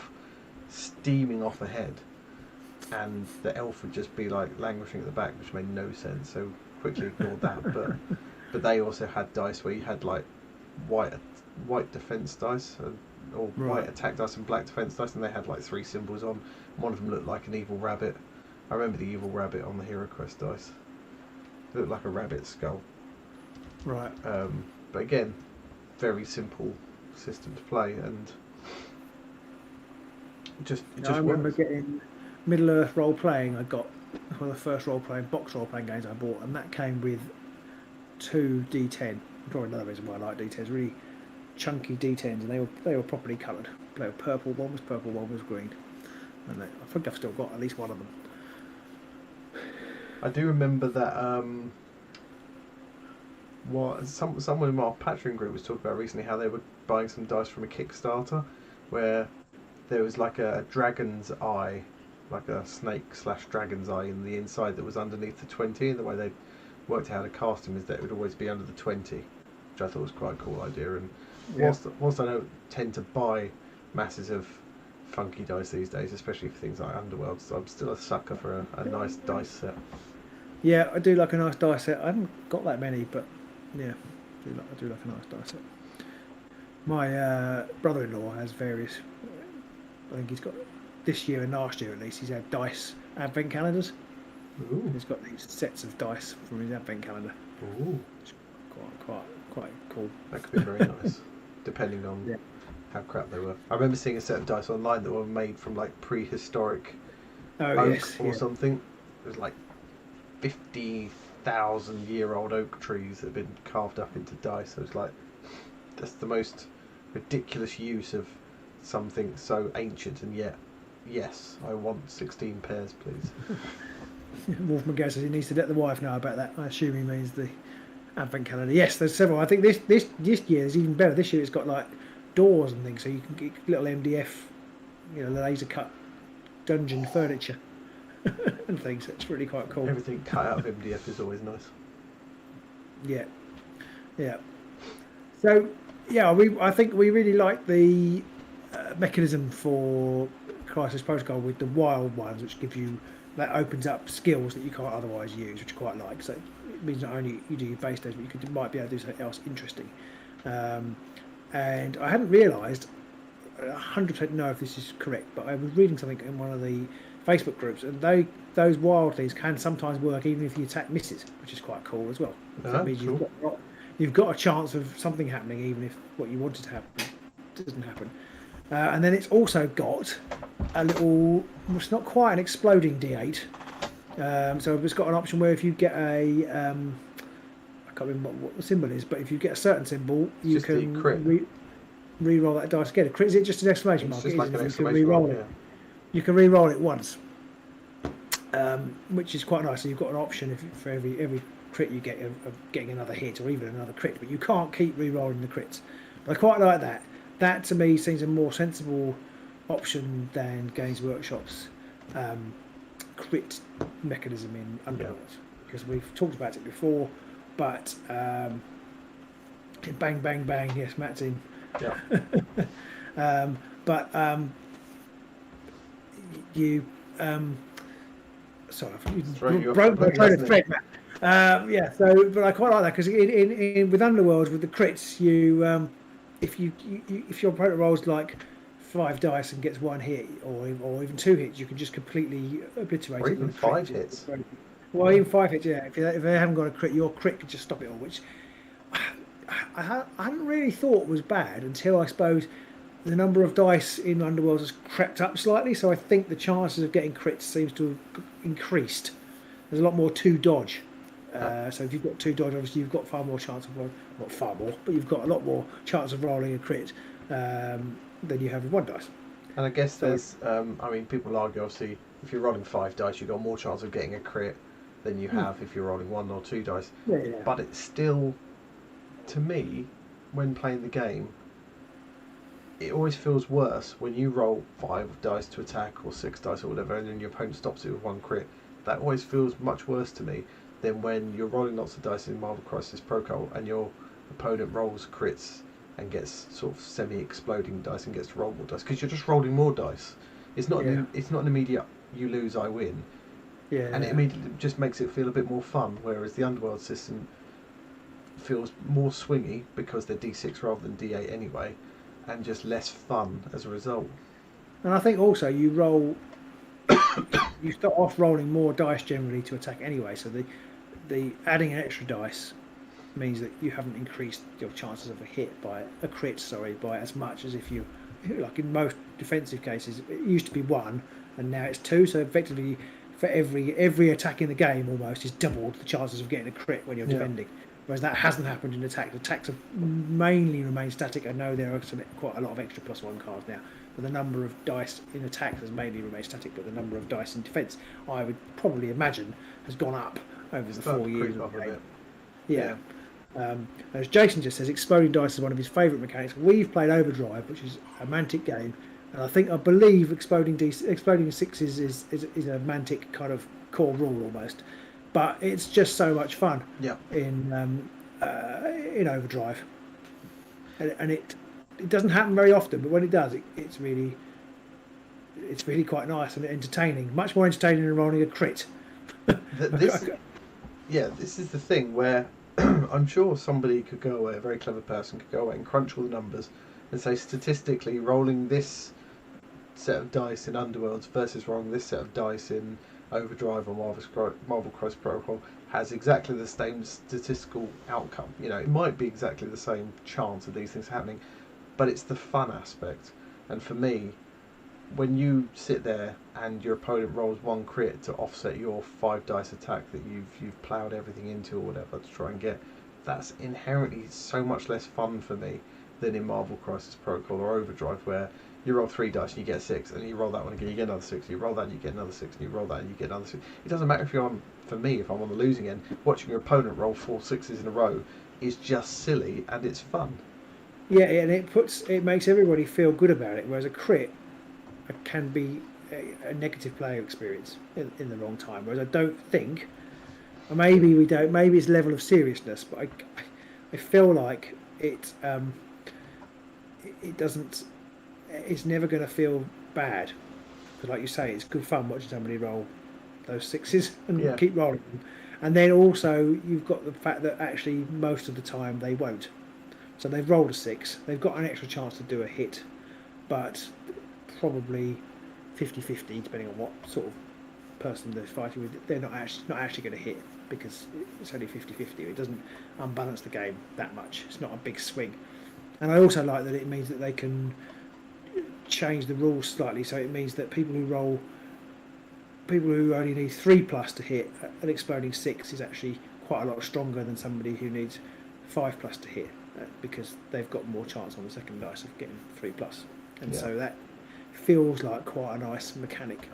steaming off ahead, and the elf would just be like languishing at the back, which made no sense. So quickly ignored that. But they also had dice where you had like white defense dice, or white attack dice and black defense dice, and they had like 3 symbols on. One of them looked like an evil rabbit. I remember the evil rabbit on the Hero Quest dice. It looked like a rabbit skull. Right. But again, very simple system to play, and I remember getting Middle Earth role playing. I got one of the first box role playing games I bought, and that came with 2 D10. Probably another reason why I like D10s. Really chunky D10s, and they were properly coloured. They were purple. One was purple, one was green, and I think I've still got at least one of them. I do remember that. Someone in our Patreon group was talking about recently how they were buying some dice from a Kickstarter where there was like a dragon's eye, like a snake/dragon's eye in the inside that was underneath the 20, and the way they worked out how to cast him is that it would always be under the 20, which I thought was quite a cool idea. And whilst I don't tend to buy masses of funky dice these days, especially for things like Underworld, so I'm still a sucker for a nice dice set. Yeah, I do like a nice dice set. I haven't got that many, but yeah, I do like a nice dice set. My brother-in-law has various. I think he's got this year and last year at least. He's had dice advent calendars. Ooh. He's got these sets of dice from his advent calendar. Ooh, it's quite cool. That could be very nice, depending on how crap they were. I remember seeing a set of dice online that were made from like prehistoric oak or something. It was like 50,000-year-old oak trees that had been carved up into dice. So it's like, that's the most ridiculous use of something so ancient, and yet, yes, I want 16 pairs, please. Wolf McGill says he needs to let the wife know about that. I assume he means the advent calendar. Yes, there's several. I think this year is even better. This year it's got like doors and things, so you can get little MDF, laser cut dungeon furniture and things. It's really quite cool. Everything cut out of MDF is always nice. Yeah. So I think we really like the mechanism for Crisis Protocol with the wild ones, which give you, that opens up skills that you can't otherwise use, which I quite like. So it means not only you do your base days, but you might be able to do something else interesting. And I hadn't realised 100% know if this is correct, but I was reading something in one of the Facebook groups, and those wild things can sometimes work even if the attack misses, which is quite cool as well. That means you've got a chance of something happening even if what you wanted to happen doesn't happen. And then it's also got a little, it's not quite an exploding D8. So it's got an option where if you get a, I can't remember what the symbol is, but if you get a certain symbol, you can re-roll that dice again. Is it just an exclamation mark? Just like an exclamation mark, re-roll it. Yeah. You can re-roll it once, which is quite nice. So you've got an option for every crit you get of getting another hit or even another crit, but you can't keep re-rolling the crits. But I quite like that. That to me seems a more sensible option than Games Workshop's crit mechanism in Underworld, because we've talked about it before. But bang, bang, bang. Yes, Matt's in. Yeah. You sorry, you broke my train of thread, Matt. Yeah. So, but I quite like that because in with Underworld with the crits, you if your opponent rolls like 5 dice and gets 1 hit or even 2 hits, you can just completely obliterate or it. even 5 hits. Well, even 5 hits, yeah. If they haven't got a crit, your crit could just stop it all, which I hadn't really thought was bad until I suppose the number of dice in Underworld has crept up slightly. So I think the chances of getting crits seems to have increased. There's a lot more 2 dodge. So if you've got 2 dodge, obviously you've got far more chance of not far more, but you've got a lot more chance of rolling a crit than you have with 1 dice. And I guess there's, I mean, people argue obviously if you're rolling 5 dice, you've got more chance of getting a crit than you have if you're rolling 1 or 2 dice. Yeah. But it's still, to me, when playing the game, it always feels worse when you roll 5 dice to attack or 6 dice or whatever, and then your opponent stops it with 1 crit. That always feels much worse to me than when you're rolling lots of dice in Marvel Crisis Protocol and your opponent rolls crits and gets sort of semi-exploding dice and gets to roll more dice, because you're just rolling more dice. It's not it's not an immediate you lose, I win. And it immediately just makes it feel a bit more fun, whereas the Underworld system feels more swingy because they're D6 rather than D8 anyway, and just less fun as a result. And I think also you start off rolling more dice generally to attack anyway, so the adding an extra dice means that you haven't increased your chances of a hit by a crit, by as much as if you, like in most defensive cases, it used to be 1 and now it's 2, so effectively for every attack in the game almost is doubled the chances of getting a crit when you're defending. Whereas that hasn't happened in attacks. Attacks have mainly remained static. I know there are quite a lot of extra +1 cards now, but the number of dice in attacks has mainly remained static, but the number of dice in defence, I would probably imagine, has gone up over the 4 years of the game. Yeah. As Jason just says, exploding dice is one of his favourite mechanics. We've played Overdrive, which is a Mantic game, and I believe exploding sixes is a Mantic kind of core rule almost. But it's just so much fun in Overdrive, and it doesn't happen very often. But when it does, it's really quite nice and entertaining. Much more entertaining than rolling a crit. This is the thing where I'm sure somebody could go away, a very clever person could go away and crunch all the numbers and say statistically rolling this set of dice in Underworlds versus rolling this set of dice in Overdrive or Marvel Crisis Protocol has exactly the same statistical outcome. You know, it might be exactly the same chance of these things happening, but it's the fun aspect. And for me, when you sit there and your opponent rolls 1 crit to offset your 5 dice attack that you've ploughed everything into or whatever to try and get, that's inherently so much less fun for me than in Marvel Crisis Protocol or Overdrive, where you roll 3 dice and you get 6, and you roll that one again, you get another 6, you roll that and you get another 6, and you roll that and you get another 6. It doesn't matter if you're on, for me, if I'm on the losing end, watching your opponent roll 4 6s in a row is just silly and it's fun. Yeah, and it makes everybody feel good about it, whereas a crit can be a negative player experience in the wrong time. Whereas I don't think, or maybe it's level of seriousness, but I feel like it doesn't. It's never going to feel bad, because like you say, it's good fun watching somebody roll those 6s and keep rolling them. And then also you've got the fact that actually most of the time they won't. So they've rolled a 6, they've got an extra chance to do a hit, but probably 50-50, depending on what sort of person they're fighting with. They're not actually going to hit, because it's only 50-50. It doesn't unbalance the game that much. It's not a big swing. And I also like that it means that they can change the rules slightly. So it means that people who only need 3+ to hit, an exploding 6 is actually quite a lot stronger than somebody who needs 5+ to hit, because they've got more chance on the second dice of getting 3+. And so that feels like quite a nice mechanic.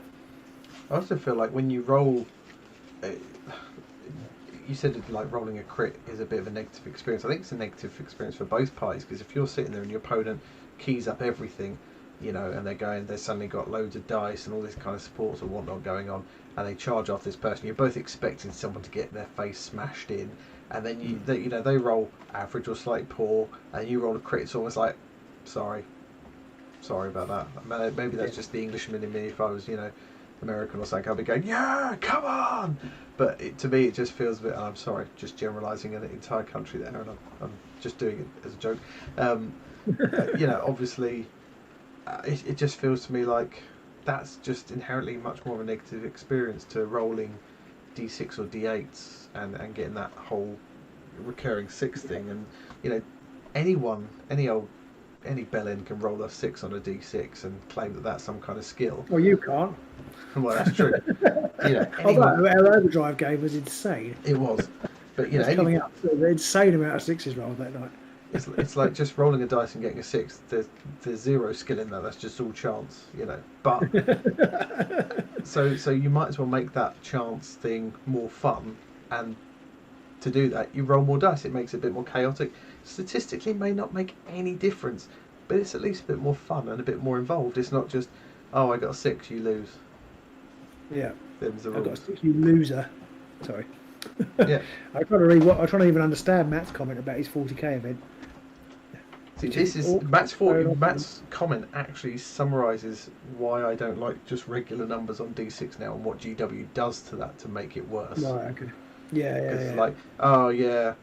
I also feel like when you roll, you said like rolling a crit is a bit of a negative experience. I think it's a negative experience for both parties, because if you're sitting there and your opponent keys up everything, and they've suddenly got loads of dice and all this kind of supports or whatnot going on, and they charge off this person, you're both expecting someone to get their face smashed in, and then they roll average or slightly poor, and you roll a crit. It's almost like, sorry about that. Maybe that's just the Englishman in me. If I was American or something, I'd be going, yeah, come on. But to me, it just feels a bit. And I'm sorry, just generalising an entire country there, and I'm just doing it as a joke. Obviously, it just feels to me like that's just inherently much more of a negative experience to rolling d6 or d8s and getting that whole recurring 6 thing. And any bellend can roll a 6 on a d6 and claim that that's some kind of skill. Well, you can't. Well, that's true. Our Overdrive game was insane. It was, but coming up with an insane amount of 6s rolled that night. It's like just rolling a dice and getting a 6. There's zero skill in that. That's just all chance, But so you might as well make that chance thing more fun, and to do that, you roll more dice. It makes it a bit more chaotic. Statistically, may not make any difference, but it's at least a bit more fun and a bit more involved. It's not just, oh, I got a 6, you lose. Yeah. Them's the rules. I got a 6, you loser. Sorry. Yeah. I'm trying to even understand Matt's comment about his 40k event. See, this is Matt's comment actually summarises why I don't like just regular numbers on D6 now, and what GW does to that to make it worse. Right. Okay. Yeah. It's like, oh yeah,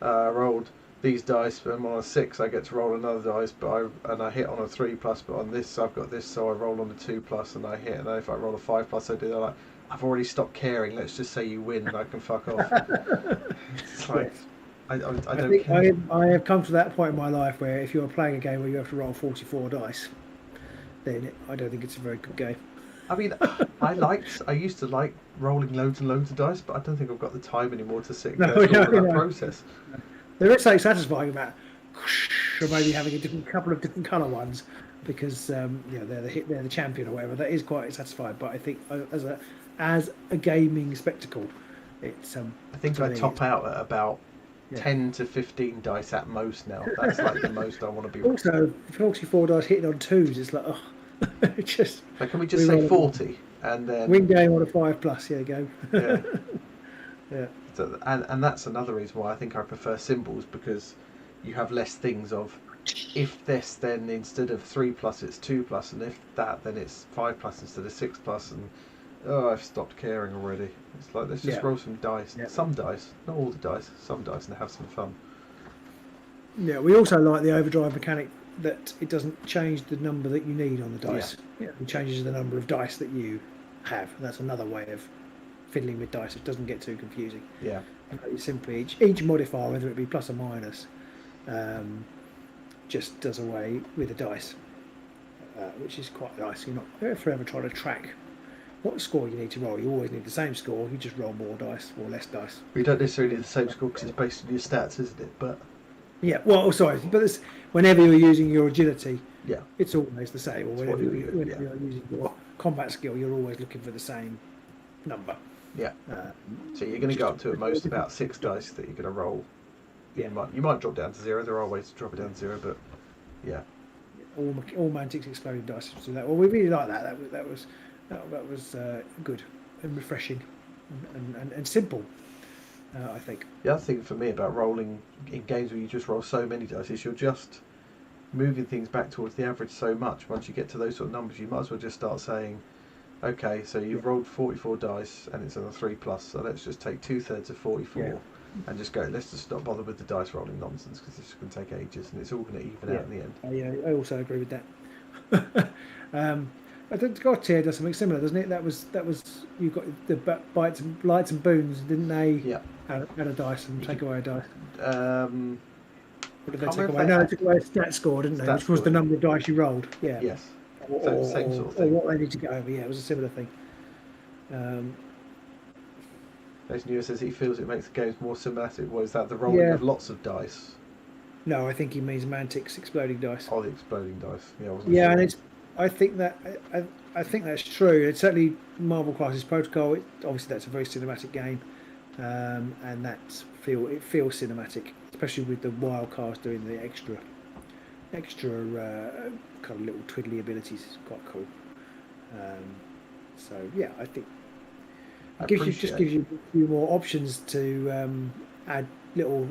I rolled these dice, but I'm on a 6. I get to roll another dice, but I hit on a 3+. But on this, I've got this, so I roll on a 2+ and I hit. And then if I roll a 5+, I do that. Like, I've already stopped caring. Let's just say you win, and I can fuck off. It's like, I don't care. I have come to that point in my life where if you're playing a game where you have to roll 44 dice, then I don't think it's a very good game. I mean, I used to like rolling loads and loads of dice, but I don't think I've got the time anymore to sit and go through that process. There is something satisfying about, or maybe having a couple of different colour ones, because they're the champion or whatever. That is quite satisfying. But I think as a gaming spectacle, it's I think I top out at about 10 to 15 dice at most now. That's like the most I want to be. Also, 44 dice hitting on 2s, it's like, oh, just. Like, can we just say 40 and then win game on a 5+? Yeah, go. Yeah. Yeah. So, and that's another reason why I think I prefer symbols, because you have less things of, if this, then instead of 3+, it's 2+, and if that, then it's 5+ instead of 6+, and I've stopped caring already. It's like, let's just roll some dice. Yeah. Some dice, not all the dice, some dice, and have some fun. Yeah, we also like the overdrive mechanic that it doesn't change the number that you need on the dice. Yeah. It changes the number of dice that you have. That's another way of fiddling with dice. It doesn't get too confusing. Yeah. Simply each modifier, whether it be plus or minus, just does away with the dice, which is quite nice. You're not forever trying to track what score you need to roll. You always need the same score. You just roll more dice or less dice. We don't necessarily need the same score because it's based on your stats, isn't it? But yeah, well, sorry, but whenever you're using your agility, yeah, it's always the same. Or whenever you're using your combat skill, you're always looking for the same number. Yeah. So you're going to go up to at most about 6 dice that you're going to roll. Yeah. You might drop down to 0. There are ways to drop it down to 0, but yeah. All Mantic's exploding dice do that. Well, we really like that. That was good and refreshing and simple. I think. The other thing for me about rolling in games where you just roll so many dice is you're just moving things back towards the average so much. Once you get to those sort of numbers, you might as well just start saying, okay, so you've rolled 44 dice and it's on a 3+, so let's just take 2/3 of 44 and just go, let's just not bother with the dice rolling nonsense because it's going to take ages and it's all going to even out in the end. I also agree with that. I think Gautier does something similar, doesn't it? That was you got the bites and lights and boons, didn't they? Yeah. Add a dice and take away a dice. Um, What did I they can't take remember away? if No, they took away a stat score, didn't they? Stat Which was score, the number of dice you rolled. Yeah. yes. Or, So same sort of or thing. what they need to get over. Yeah, it was a similar thing. Jason Newer says he feels it makes the games more cinematic. What is that? The rolling Yeah. of lots of dice? No, I think he means Mantic's exploding dice. Oh, the exploding dice. Yeah, I wasn't Yeah, sure. and I think that I think that's true. It's certainly Marvel Crisis Protocol. Obviously, that's a very cinematic game, and it feels cinematic, especially with the wild cards doing the extra kind of little twiddly abilities. It's quite cool. So yeah, I think it gives you a few more options to add little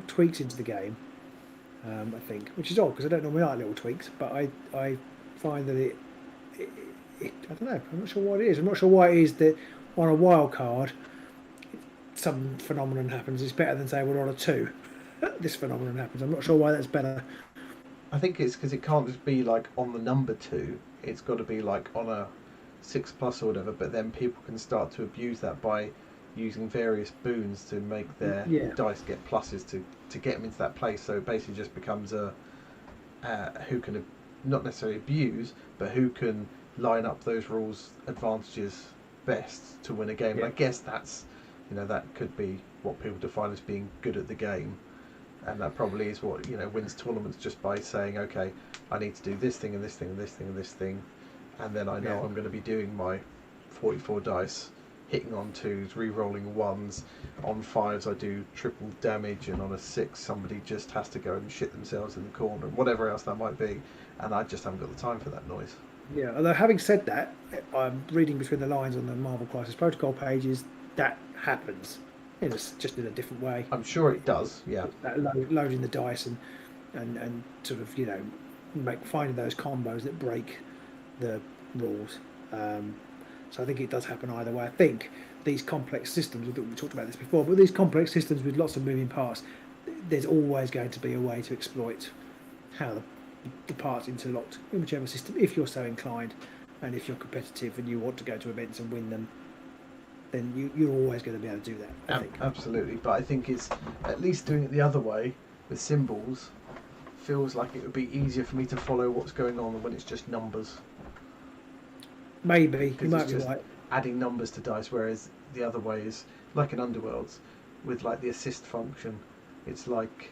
tweaks into the game. I think, which is odd because I don't normally like little tweaks, but I find that it I don't know. I'm not sure what it is. I'm not sure why it is that on a wild card some phenomenon happens. It's better than say, well, on a 2 this phenomenon happens. I'm not sure why that's better. I think it's because it can't just be like on the number 2. It's got to be like on a 6+ or whatever. But then people can start to abuse that by using various boons to make their dice get pluses to get them into that place. So it basically just becomes a who can not necessarily abuse, but who can line up those rules advantages best to win a game. And I guess that's, that could be what people define as being good at the game. And that probably is what, wins tournaments, just by saying, okay, I need to do this thing and this thing and this thing and this thing. And then I know I'm going to be doing my 44 dice, hitting on 2s, re-rolling 1s. On 5s I do triple damage, and on a 6 somebody just has to go and shit themselves in the corner, whatever else that might be. And I just haven't got the time for that noise. Yeah, although having said that, I'm reading between the lines on the Marvel Crisis Protocol pages, that happens. It's just in a different way. I'm sure it does, yeah. Loading the dice and sort of, finding those combos that break the rules. So I think it does happen either way. I think these complex systems, we talked about this before, but these complex systems with lots of moving parts, there's always going to be a way to exploit how the parts interlocked in whichever system, if you're so inclined, and if you're competitive and you want to go to events and win them, then you're always going to be able to do that, I think. Absolutely, but I think it's at least doing it the other way with symbols feels like it would be easier for me to follow what's going on than when it's just numbers. Maybe, you might be right. Adding numbers to dice, whereas the other way is like in Underworlds with like the assist function. It's like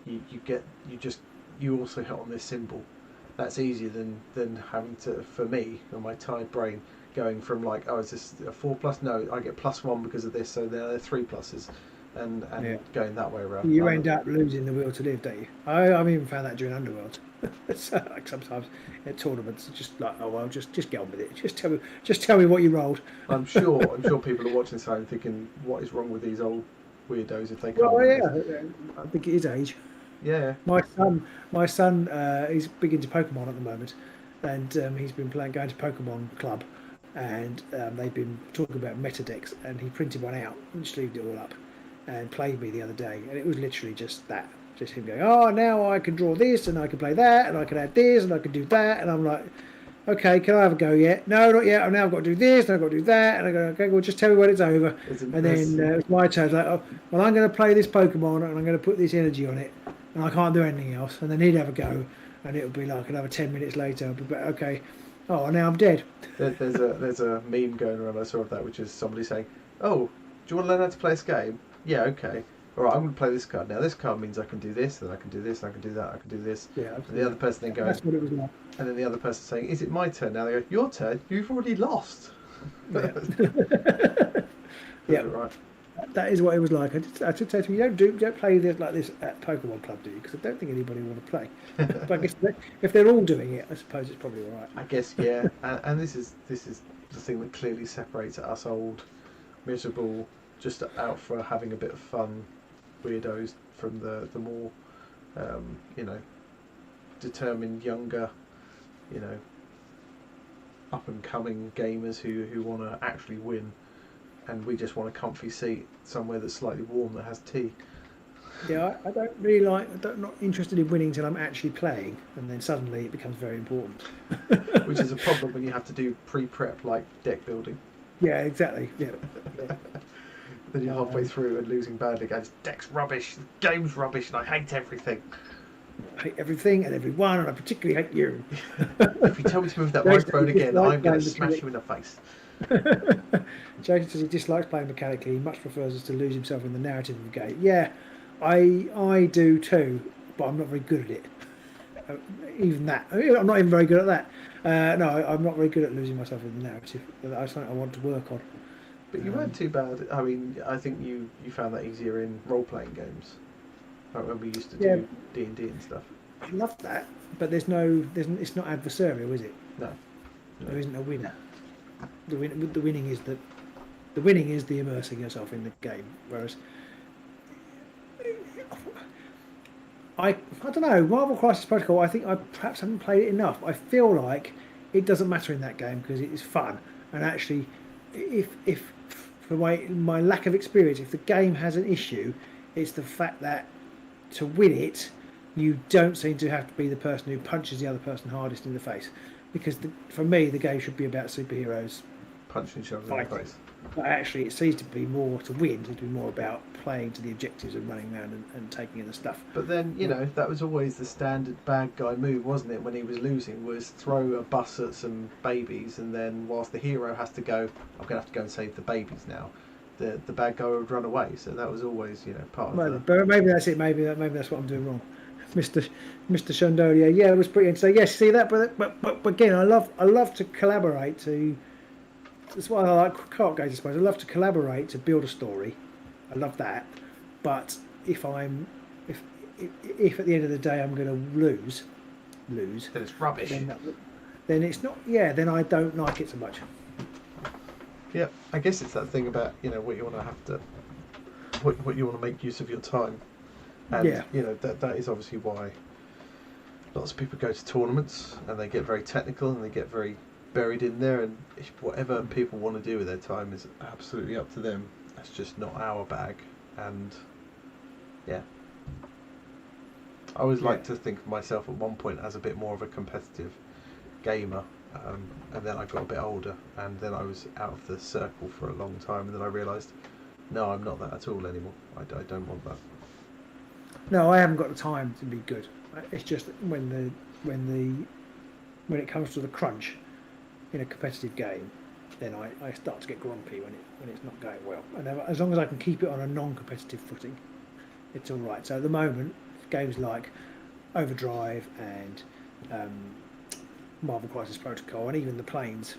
you also hit on this symbol. That's easier than having to, for me, on my tired brain, going from like, oh, is this a 4+? No, I get +1 because of this, so there are 3 pluses, and going that way around. You end up losing the will to live, don't you? I've even found that during Underworld. So, like sometimes at tournaments, it's just like, oh well, just get on with it. Just tell me what you rolled. I'm sure people are watching this and thinking, what is wrong with these old weirdos if they can't? Well, yeah, I think it is age. Yeah. My son, he's big into Pokemon at the moment, and he's been going to Pokemon Club, and they've been talking about meta decks, and he printed one out and sleeved it all up, and played me the other day, and it was literally just that. Just him going, oh, now I can draw this, and I can play that, and I can add this, and I can do that, and I'm like, okay, can I have a go yet? No, not yet. Now I've got to do this, and I've got to do that, and I go, okay, well, just tell me when it's over. And then it was my turn. Like, oh, well, I'm going to play this Pokemon, and I'm going to put this energy on it, and I can't do anything else. And then he'd have a go, and it would be like another 10 minutes later. I'd be, okay, oh, now I'm dead. There's a meme going around I saw of that, which is somebody saying, oh, do you want to learn how to play this game? Yeah, okay. All right, I'm going to play this card. Now, this card means I can do this, then I can do this, I can do that, I can do this. Yeah, and the other person then going... That's what it was like. And then the other person saying, is it my turn? Now they go, your turn? You've already lost. Yeah. Yeah. Right. That is what it was like. I should say to you, don't play this like this at Pokemon Club, do you? Because I don't think anybody will want to play. But I guess if they're all doing it, I suppose it's probably all right. I guess, yeah. And this is the thing that clearly separates us old, miserable, just out for having a bit of fun weirdos from the more determined younger, up and coming gamers who want to actually win, and we just want a comfy seat somewhere that's slightly warm that has tea. Yeah, I don't really like. I'm not interested in winning until I'm actually playing, and then suddenly it becomes very important. Which is a problem when you have to do pre-prep like deck building. Yeah, exactly. Yeah, yeah. Then you're halfway through and losing badly against deck's rubbish, the game's rubbish, and I hate everything. I hate everything and everyone, and I particularly hate you. If you tell me to move that microphone again, I'm going to smash you in the face. Jason says he dislikes playing mechanically. He much prefers us to lose himself in the narrative of the game. Yeah, I do too, but I'm not very good at it. Even that, I'm not even very good at that. No, I'm not very good at losing myself in the narrative. That's something I want to work on. But you weren't too bad. I mean, I think you found that easier in role-playing games. Like when we used to do D&D and stuff. I love that, but it's not adversarial, is it? No. There isn't a winner. The winning is the immersing yourself in the game. Whereas I don't know, Marvel Crisis Protocol, I think I perhaps haven't played it enough. I feel like it doesn't matter in that game because it is fun. And actually, if for my lack of experience, if the game has an issue, it's the fact that to win it, you don't seem to have to be the person who punches the other person hardest in the face. Because for me, the game should be about superheroes punching each other in the face. But actually, it seems to be more to win. It seems to be more about playing to the objectives and running around and taking in the stuff. But then, that was always the standard bad guy move, wasn't it? When he was losing, was throw a bus at some babies, and then whilst the hero has to go, I'm going to have to go and save the babies now. The bad guy would run away. So that was always, part of it. But maybe that's it. Maybe that's what I'm doing wrong. Mr. Chandolia, yeah, it was pretty interesting. Yes, see that, but again, I love to collaborate to. That's why I like co-op games, I suppose. I love to collaborate to build a story. I love that, but if at the end of the day I'm going to lose, then it's rubbish. Then it's not. Yeah, then I don't like it so much. Yeah, I guess it's that thing about what you want to have to, what you want to make use of your time. And that is obviously why lots of people go to tournaments and they get very technical and they get very buried in there, and whatever people want to do with their time is absolutely up to them. That's just not our bag. And I always like to think of myself at one point as a bit more of a competitive gamer, and then I got a bit older and then I was out of the circle for a long time, and then I realised no, I'm not that at all anymore. I don't want that. No, I haven't got the time to be good. It's just when it comes to the crunch in a competitive game, then I start to get grumpy when it's not going well. And as long as I can keep it on a non-competitive footing, it's all right. So at the moment, games like Overdrive and Marvel Crisis Protocol and even the Planes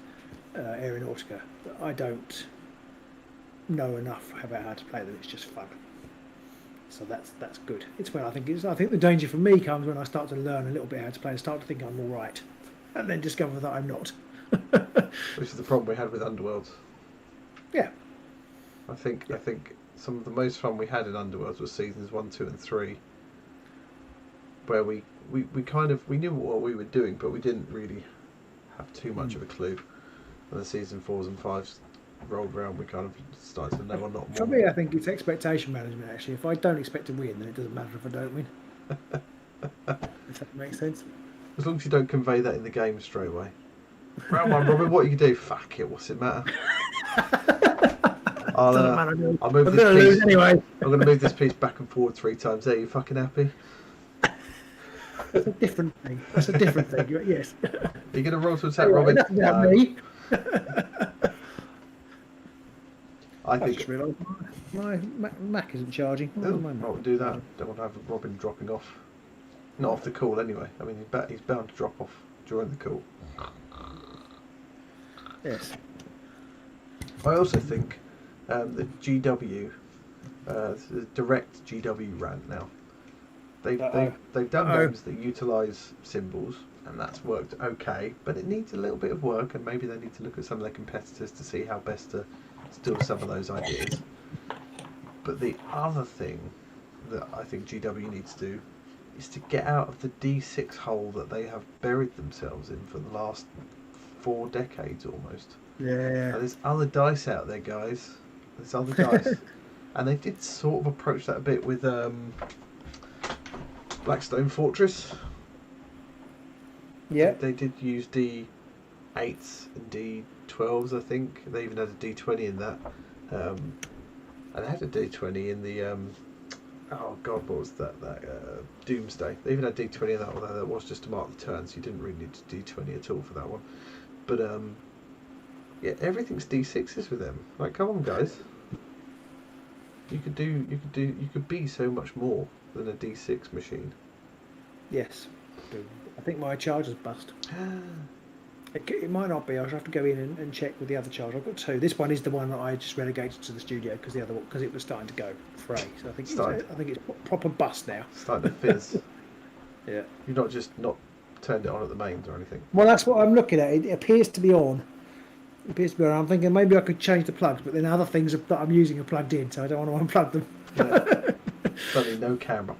Aeronautica, I don't know enough about how to play them. It's just fun. So that's good. It's when I think the danger for me comes when I start to learn a little bit how to play and start to think I'm all right, and then discover that I'm not. Which is the problem we had with Underworlds. Yeah. I think some of the most fun we had in Underworlds was seasons 1, 2 and 3, where we knew what we were doing, but we didn't really have too much of a clue. And the season 4s and 5s rolled around, we kind of started to know a lot more. For me, I think it's expectation management, actually. If I don't expect to win, then it doesn't matter if I don't win. If that makes sense. As long as you don't convey that in the game straight away. Round 1, Robin, what you can do? Fuck it, what's it matter? I'll move this piece. Anyway. I'm going to move this piece back and forward 3 times. Are you fucking happy? That's a different thing. Yes. Are you going to roll to attack, Robin? Me. I think just realised my Mac isn't charging. I won't do that. Don't want to have Robin dropping off. Not off the call anyway. I mean, he's bound to drop off during the call. Yes. I also think that GW, the direct GW rant now. They've done games that utilise symbols, and that's worked okay. But it needs a little bit of work, and maybe they need to look at some of their competitors to see how best to steal some of those ideas. But the other thing that I think GW needs to do is to get out of the D6 hole that they have buried themselves in for the last 4 decades almost. Yeah. Now, there's other dice out there, guys. There's other dice. And they did sort of approach that a bit with Blackstone Fortress. Yeah. They did use D8s and D12s, I think. They even had a D20 in that. And they had a D20 in the oh god, what was that? Doomsday. They even had D20 in that, although that was just to mark the turn, so you didn't really need D20 at all for that one. But yeah, everything's D6s with them. Like, come on, guys. You could be so much more than a D6 machine. Yes. I think my charger's bust. It might not be. I'll have to go in and check with the other charger. I've got two. This one is the one that I just relegated to the studio because the other one, because it was starting to go fray. So I think it's proper bust now. Starting to fizz. Yeah. You've not just not turned it on at the mains or anything. Well, that's what I'm looking at. It appears to be on. I'm thinking maybe I could change the plugs, but then other things that I'm using are plugged in, so I don't want to unplug them. Yeah. Suddenly no camera.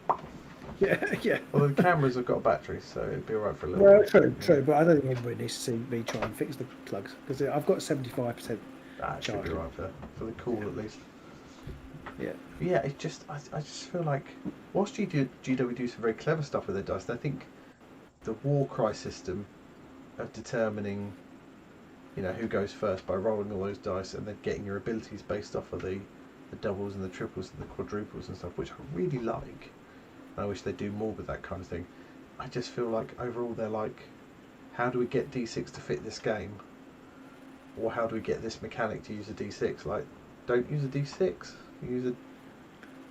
Yeah. Well, the cameras have got a battery, so it'd be alright for a little bit. Well, true, but I don't think anybody needs to see me try and fix the plugs because I've got 75% It should be alright for the cool at least. Yeah. Yeah, it just I just feel like whilst GW do some very clever stuff with their dice, I think the war cry system of determining, you know, who goes first by rolling all those dice and then getting your abilities based off of the doubles and the triples and the quadruples and stuff, which I really like. I wish they'd do more with that kind of thing. I just feel like overall they're like, how do we get D6 to fit this game? Or how do we get this mechanic to use a D6? Like, don't use a D6. Use a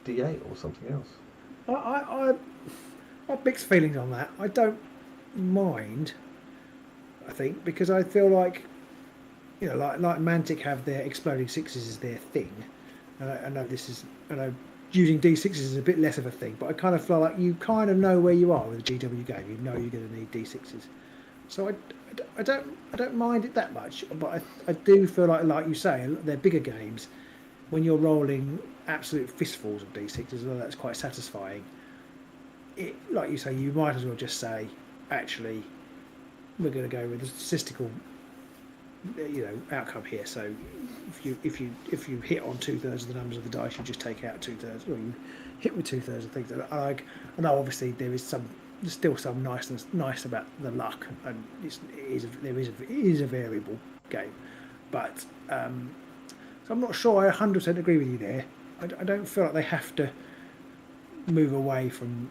D8 or something else. I have mixed feelings on that. I don't mind, I think, because I feel like, you know, like Mantic have their exploding sixes as their thing. And I know using D6s is a bit less of a thing, but I kind of feel like you kind of know where you are with a GW game. You know you're going to need D6s. So I don't mind it that much, but I do feel like you say, they're bigger games. When you're rolling absolute fistfuls of D6s, well, that's quite satisfying. Like you say, you might as well just say, actually, we're going to go with the statistical, you know, outcome here. So if you hit on 2/3 of the numbers of the dice, you just take out 2/3, or you hit with 2/3 of things. I know obviously there's still some nice about the luck, and it is a variable game, but so I'm not sure I 100% agree with you there. I don't feel like they have to move away from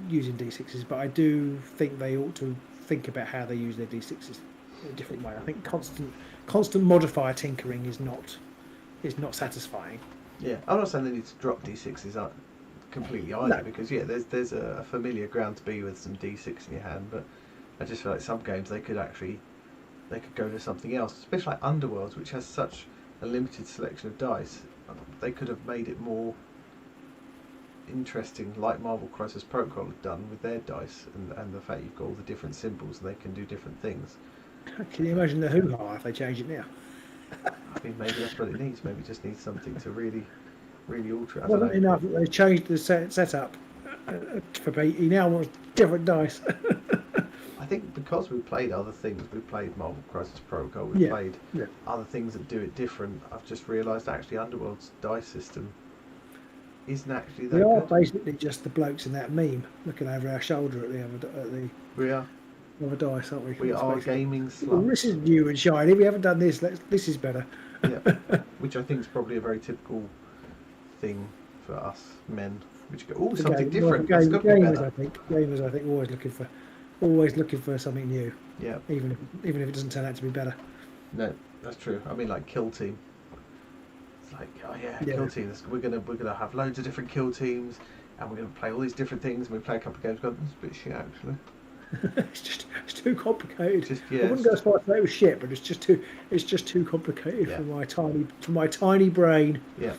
using D6s, but I do think they ought to think about how they use their D6s in a different way. I think constant modifier tinkering is not satisfying. Yeah, I'm not saying they need to drop D6s completely either, because there's a familiar ground to be with some D6 in your hand, but I just feel like some games they could go to something else, especially like Underworlds, which has such a limited selection of dice. They could have made it more interesting, like Marvel Crisis Protocol have done with their dice, and the fact you've got all the different symbols and they can do different things. Can you imagine the hoo-ha if they change it now? I mean, maybe that's what it needs. Maybe it just needs something to really alter it. Well, enough that they changed the setup for Pete. He now wants different dice. I think because we've played other things, we've played Marvel Crisis Protocol, we've played other things that do it different. I've just realised actually Underworld's dice system isn't actually that good. We are basically just the blokes in that meme looking over our shoulder at the We are. other dice, aren't we? We are gaming sluts. This is new and shiny. We haven't done this. This is better. Yeah, which I think is probably a very typical thing for us men. Which go, something different. Gamers, I think, always looking for something new. Yeah. Even if it doesn't turn out to be better. No, that's true. I mean, like Kill Team. It's like, Kill Team. We're gonna have loads of different kill teams, and we're gonna play all these different things. And we play a couple of games. Go, this is a bit shit actually. it's too complicated. I wouldn't go as far as say it was shit, but it's just too complicated for my tiny brain. Yeah,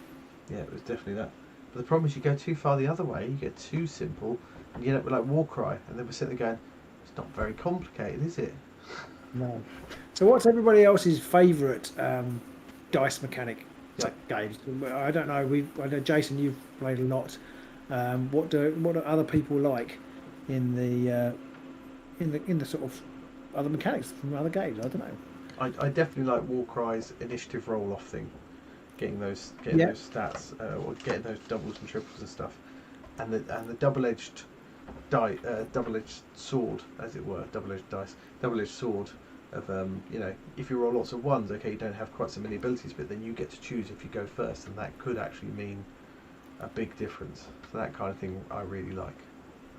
it was definitely that. But the problem is, you go too far the other way, you get too simple, and you end up with like Warcry, and then we're sitting there going, it's not very complicated, is it? No. So what's everybody else's favourite dice mechanic games? I don't know. I know Jason, you've played a lot. What do other people like in the sort of other mechanics from other games? I don't know. I definitely like Warcry's initiative roll-off thing. getting those Yeah. those stats or getting those doubles and triples and stuff, and the double-edged double-edged sword, as it were, double-edged dice, double-edged sword of you know, if you roll lots of ones, okay, you don't have quite so many abilities, but then you get to choose if you go first, and that could actually mean a big difference. So that kind of thing I really like.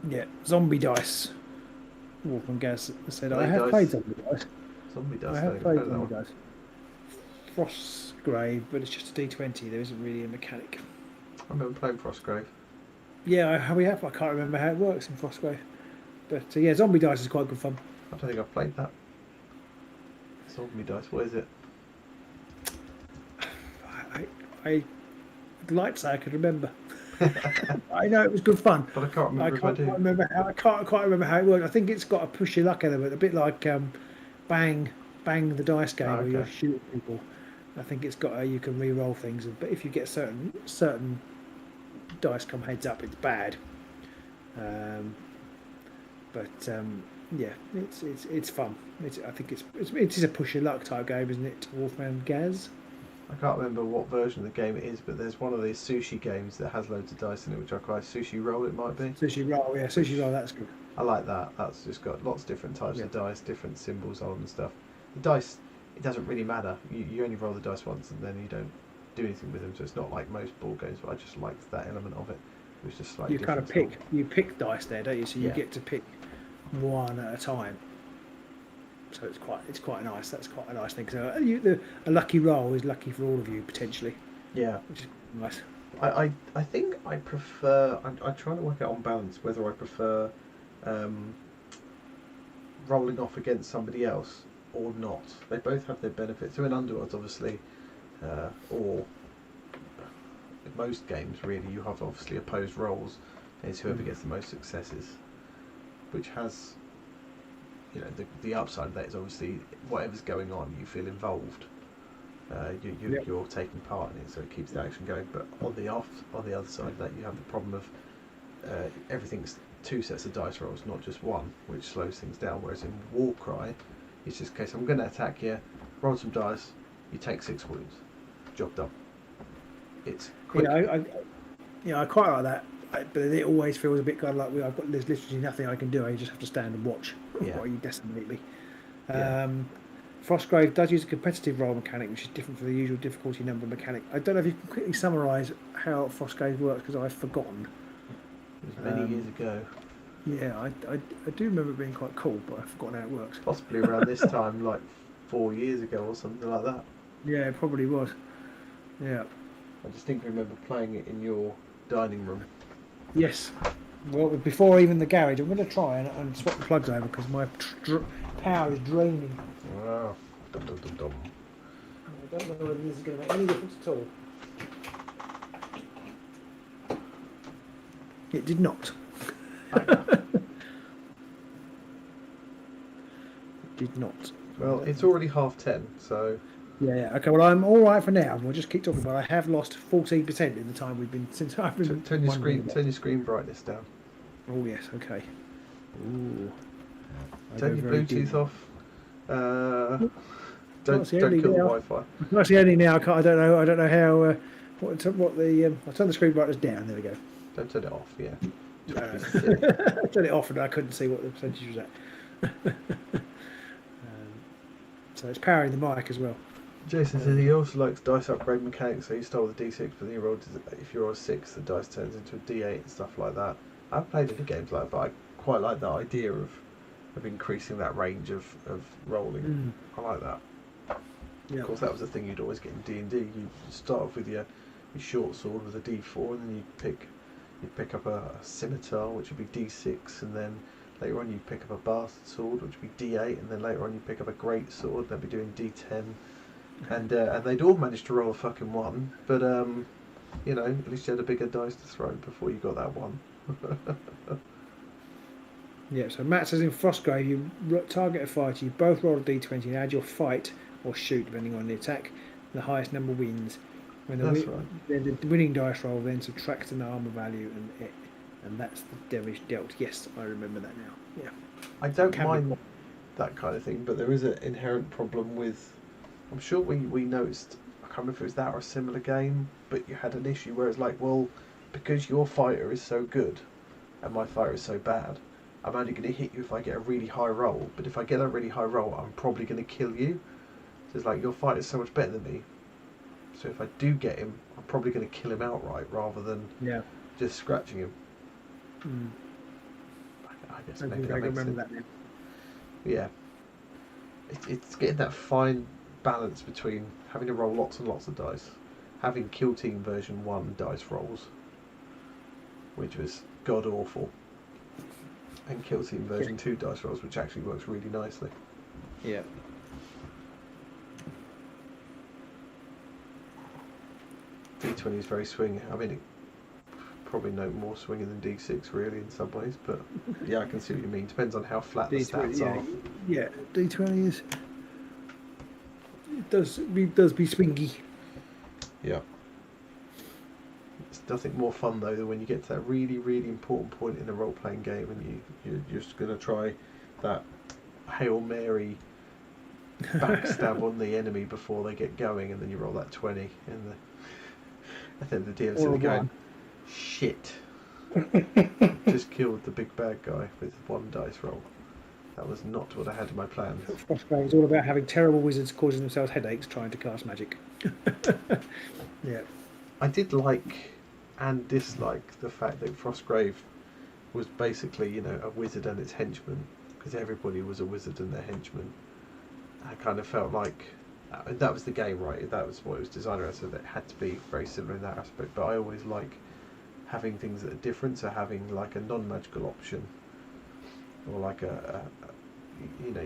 Yeah, zombie dice. Wolfman Gaz said, Are I they have dice? played zombie dice. Zombie dice. I have I've played heard of that zombie one. dice. Frostgrave, but it's just a D20. There isn't really a mechanic. I remember playing Frostgrave. Yeah, we have. I can't remember how it works in Frostgrave. But yeah, zombie dice is quite good fun. I don't think I've played that. Zombie dice. What is it? I'd like to say I could remember. I know it was good fun. But I can't remember I if can't I do. quite remember how. I can't quite remember how it works. I think it's got a push your luck element, a bit like bang the dice game where you shoot people. I think it's got you can re-roll things, but if you get certain dice come heads up, it's bad. Yeah, it's fun. I think it is a push your luck type game, isn't it, Wolfman Gaz? I can't remember what version of the game it is, but there's one of these sushi games that has loads of dice in it, which I call Sushi Roll. It might be. Sushi Roll, yeah, Sushi Roll. That's good. I like that. That's just got lots of different types of dice, different symbols on them and stuff. The dice, it doesn't really matter. You only roll the dice once and then you don't do anything with them. So it's not like most board games, but I just liked that element of it. It was just slightly different. You pick dice there, don't you? So you get to pick one at a time. So it's quite nice. That's quite a nice thing. So a lucky roll is lucky for all of you potentially. Yeah, which is nice. I think I prefer. I'm trying to work out on balance whether I prefer rolling off against somebody else or not. They both have their benefits. So in Underworlds, obviously, or in most games, really, you have obviously opposed rolls. And it's whoever gets the most successes, which has, you know, the upside of that is obviously whatever's going on, you feel involved. You're taking part in it, so it keeps the action going. But on the other side of that, you have the problem of everything's 2 sets of dice rolls, not just one, which slows things down. Whereas in Warcry, it's just a case, I'm going to attack you, roll some dice, you take 6 wounds, job done. It's quick. I quite like that, but it always feels a bit kind of like there's literally nothing I can do. I just have to stand and watch while you decimate me. Frostgrave does use a competitive roll mechanic, which is different from the usual difficulty number mechanic. I don't know if you can quickly summarise how Frostgrave works, because I've forgotten. It was many years ago. Yeah, I do remember it being quite cool, but I've forgotten how it works. Possibly around this time, like 4 years ago or something like that. Yeah, it probably was. Yeah. I distinctly remember playing it in your dining room. Yes. Well, before even the garage, I'm going to try and swap the plugs over because my power is draining. Wow. Dum, dum, dum, dum. I don't know whether this is going to make any difference at all. It did not. It did not. Well, it's already 10:30, so... Yeah. Okay. Well, I'm all right for now. We'll just keep talking. But I have lost 14% in the time since I've been. Turn your screen brightness down. Oh yes. Okay. Ooh. Turn your Bluetooth off. Don't kill the Wi-Fi. Actually, only now. I don't know how. What the? I'll turn the screen brightness down. There we go. Don't turn it off. Yeah. Turn it off, and I couldn't see what the percentage was at. So it's powering the mic as well. Jason said he also likes dice upgrade mechanics, so you start with a D6, but then you roll, if you're a 6, the dice turns into a D8 and stuff like that. I've played a few games like that, but I quite like that idea of increasing that range of rolling. I like that. Yep. Of course, that was the thing you'd always get in D&D. You start off with your short sword with a D4, and then you'd pick up a scimitar, which would be D6, and then later on you'd pick up a bastard sword, which would be D8, and then later on you'd pick up a great sword, they'd be doing D10. And they'd all manage to roll a fucking 1, but you know, at least you had a bigger dice to throw before you got that 1. Yeah, so Matt says in Frostgrave, you target a fighter, you both roll a d20 and add your fight or shoot depending on the attack. The highest number wins. When the winning dice roll then subtracts an armor value, and that's the damage dealt. Yes, I remember that now. Yeah, I don't mind that kind of thing, but there is an inherent problem with. I'm sure we noticed. I can't remember if it was that or a similar game, but you had an issue where it's like, well, because your fighter is so good and my fighter is so bad, I'm only going to hit you if I get a really high roll. But if I get a really high roll, I'm probably going to kill you. So it's like, your fighter's so much better than me. So if I do get him, I'm probably going to kill him outright rather than just scratching him. Mm. I guess I maybe think I that makes remember sense. that now. Yeah. It's getting that fine balance between having to roll lots and lots of dice, having Kill Team version 1 dice rolls, which was god awful, and Kill Team version 2 dice rolls, which actually works really nicely. Yeah. D20 is very swinging. I mean, probably no more swinging than D6 really in some ways, but yeah, I can see what you mean. Depends on how flat the stats are. Yeah, D20 is. It does be swingy. Yeah. It's nothing more fun though than when you get to that really, really important point in a role-playing game and you're just going to try that Hail Mary backstab on the enemy before they get going, and then you roll that 20 and then the DM's going, shit. Just killed the big bad guy with one dice roll. That was not what I had in my plans. Frostgrave is all about having terrible wizards causing themselves headaches trying to cast magic. Yeah. I did like and dislike the fact that Frostgrave was basically, you know, a wizard and its henchman, because everybody was a wizard and their henchman. I kind of felt like that was the game, right? That was what it was designed around, so that it had to be very similar in that aspect. But I always like having things that are different, so having like a non-magical option, or like a you know,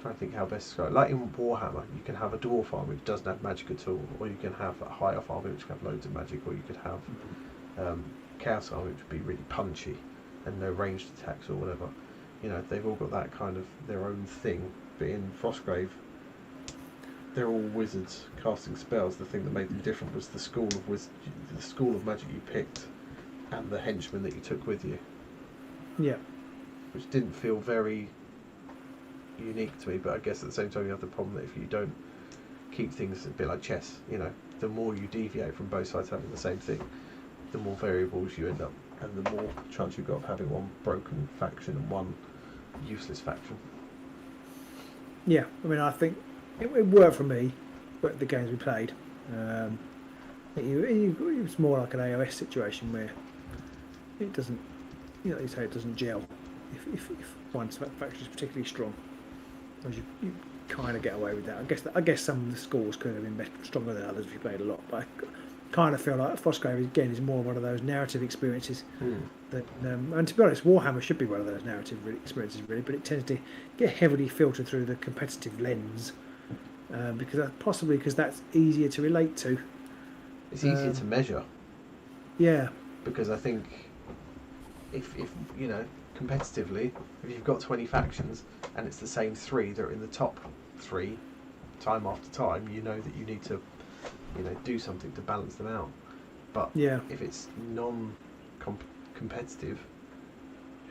trying to think how best to describe it. Like in Warhammer, you can have a dwarf army which doesn't have magic at all, or you can have a high elf army which can have loads of magic, or you could have chaos army which would be really punchy and no ranged attacks or whatever. You know, they've all got that kind of their own thing. But in Frostgrave, they're all wizards casting spells. The thing that made them different was the school of magic you picked, and the henchmen that you took with you. Yeah. Which didn't feel very unique to me, but I guess at the same time you have the problem that if you don't keep things a bit like chess, you know, the more you deviate from both sides having the same thing, the more variables you end up, and the more chance you've got of having one broken faction and one useless faction. Yeah, I mean, I think it worked for me, but the games we played, it was more like an AOS situation where it doesn't, you know, you say it doesn't gel if one faction is particularly strong. Whereas you kind of get away with that. I guess some of the scores could have been stronger than others if you played a lot, but I kind of feel like Frostgrave again is more one of those narrative experiences. That, and to be honest, Warhammer should be one of those narrative experiences really, but it tends to get heavily filtered through the competitive lens, because that's easier to relate to. It's easier to measure. Yeah. Because I think if you know, competitively, if you've got 20 factions and it's the same 3 that are in the top 3 time after time, you know that you need to, you know, do something to balance them out. But if it's non-competitive,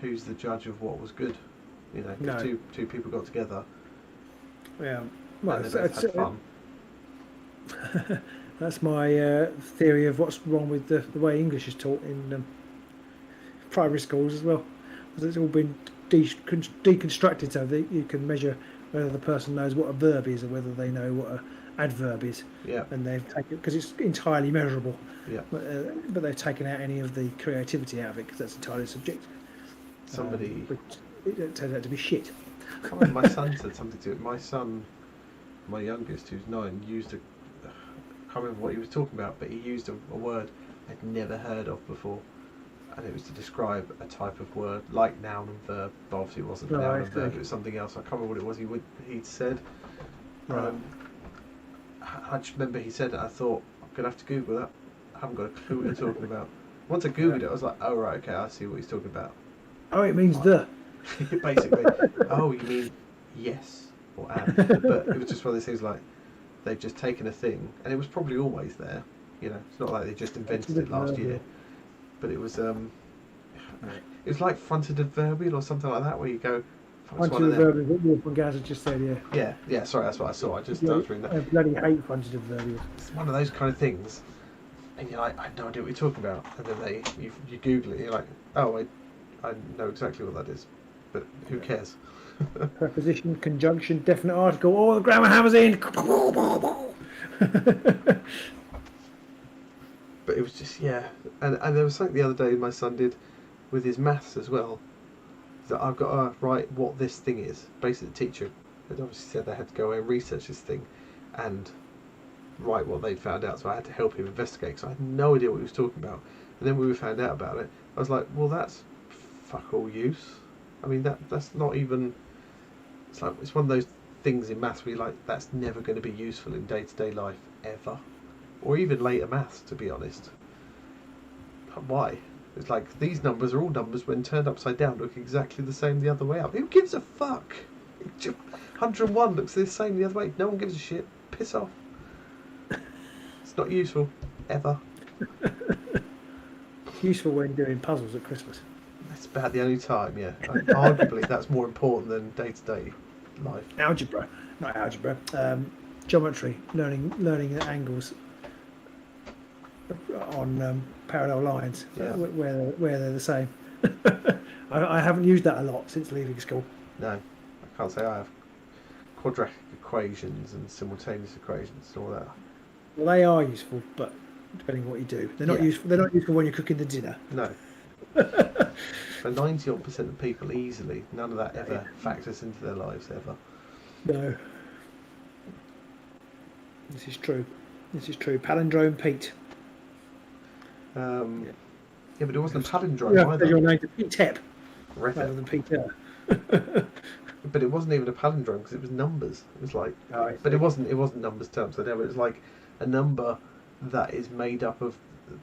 who's the judge of what was good? You know, if two people got together, yeah, well, and they both had fun. That's my theory of what's wrong with the way English is taught in primary schools as well. It's all been deconstructed so that you can measure whether the person knows what a verb is or whether they know what an adverb is. Yeah. And they've taken, because it's entirely measurable. Yeah. But they've taken out any of the creativity out of it because that's entirely subjective. Somebody. It turns out to be shit. My son said something to it. My son, my youngest, who's 9, used I can't remember what he was talking about, but he used a word I'd never heard of before. And it was to describe a type of word, like noun and verb, but obviously it wasn't noun and verb, it was something else. I can't remember what it was he'd said. Right. I just remember he said it, I thought, I'm going to have to Google that. I haven't got a clue what you're talking about. Once I Googled it, I was like, oh right, okay, I see what he's talking about. Oh, it means the. Basically. Oh, you mean yes, or and. But it was just one of those things like, they've just taken a thing, and it was probably always there. You know, it's not like they just invented it last year. But it was like fronted adverbial or something like that, where you go, Punch of the Verbiers, what Wolf and Gaz had just said, yeah. Yeah, sorry, that's what I saw. I was reading that. I bloody hate Punch of the Verbiers. It's one of those kind of things, and you're like, I have no idea what you're talking about. And then you Google it, and you're like, oh, I know exactly what that is, but who cares? Preposition, conjunction, definite article, all the grammar hammers in. But it was just, yeah. And there was something the other day my son did with his maths as well, that I've got to write what this thing is. Basically, the teacher had obviously said they had to go away and research this thing and write what they'd found out, so I had to help him investigate, because I had no idea what he was talking about. And then when we found out about it, I was like, well, that's fuck all use. I mean, that's not even... It's like, it's one of those things in maths where you're like, that's never going to be useful in day-to-day life, ever. Or even later maths, to be honest. Why? It's like, these numbers are all numbers when turned upside down look exactly the same the other way up. Who gives a fuck? 101 looks the same the other way. No one gives a shit. Piss off. It's not useful, ever. Useful when doing puzzles at Christmas. That's about the only time, yeah. Arguably, that's more important than day-to-day life. Algebra, not algebra. Geometry, learning the angles on parallel lines, Yeah. where they're the same. I haven't used that a lot since leaving school. No, I can't say I have. Quadratic equations and simultaneous equations and all that. Well, they are useful, but depending on what you do, they're not useful. They're not useful when you're cooking the dinner. No. For 90% of people, easily, none of that ever factors into their lives ever. No. This is true. Palindrome Pete. Yeah, but it wasn't a palindrome either. Your name to Pete Tep rather Rethet. than Peter. But it wasn't even a palindrome because it was numbers. It was like, but it wasn't numbers terms. So it was like a number that is made up of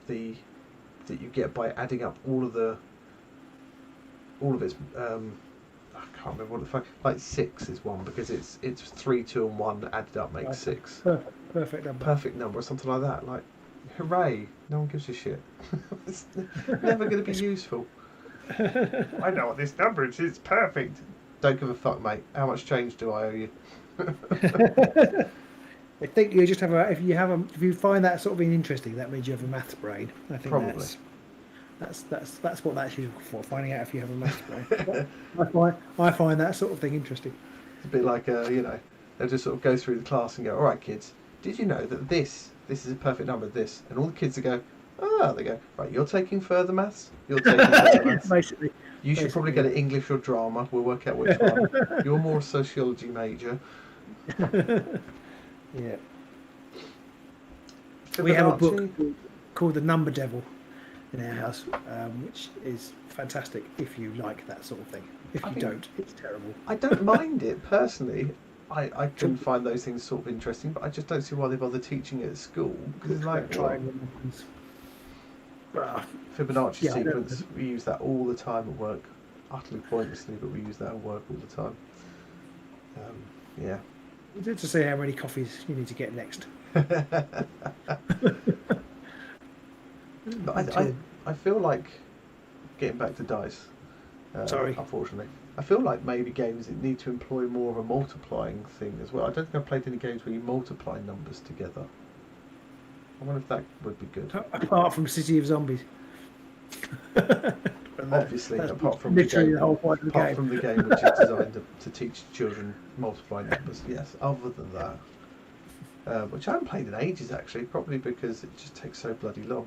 that you get by adding up all of its. I can't remember what the fuck. Like 6 is one because it's 3, 2, and 1 added up makes 6. Perfect number. Perfect number or something like that. Like, hooray! No one gives a shit. It's never going to be useful. I know what this number is. It's perfect. Don't give a fuck, mate. How much change do I owe you? I think you just have if you find that sort of being interesting, that means you have a maths brain. I think Probably. that's what that's useful for. Finding out if you have a maths brain. I find that sort of thing interesting. It's a bit like they'll just sort of go through the class and go, all right, kids, did you know that this is a perfect number, this? And all the kids will go, they go, right, you're taking further maths? You're taking further maths? Basically. You should probably go to English or drama. We'll work out which one. You're more a sociology major. Yeah. We have a book called The Number Devil in our house, which is fantastic if you like that sort of thing. If you don't, it's terrible. I don't mind it personally. I can find those things sort of interesting, but I just don't see why they bother teaching it at school. Because it's like Fibonacci sequence. We use that all the time at work, utterly pointlessly, but we use that at work all the time. Yeah. To see how many coffees you need to get next. But I feel like, getting back to dice, unfortunately, I feel like maybe games that need to employ more of a multiplying thing as well. I don't think I've played any games where you multiply numbers together. I wonder if that would be good. Apart from City of Zombies. Obviously, apart from literally the whole point of the game. from the game which is designed to teach children multiply numbers. Yes, other than that, which I haven't played in ages actually, probably because it just takes so bloody long.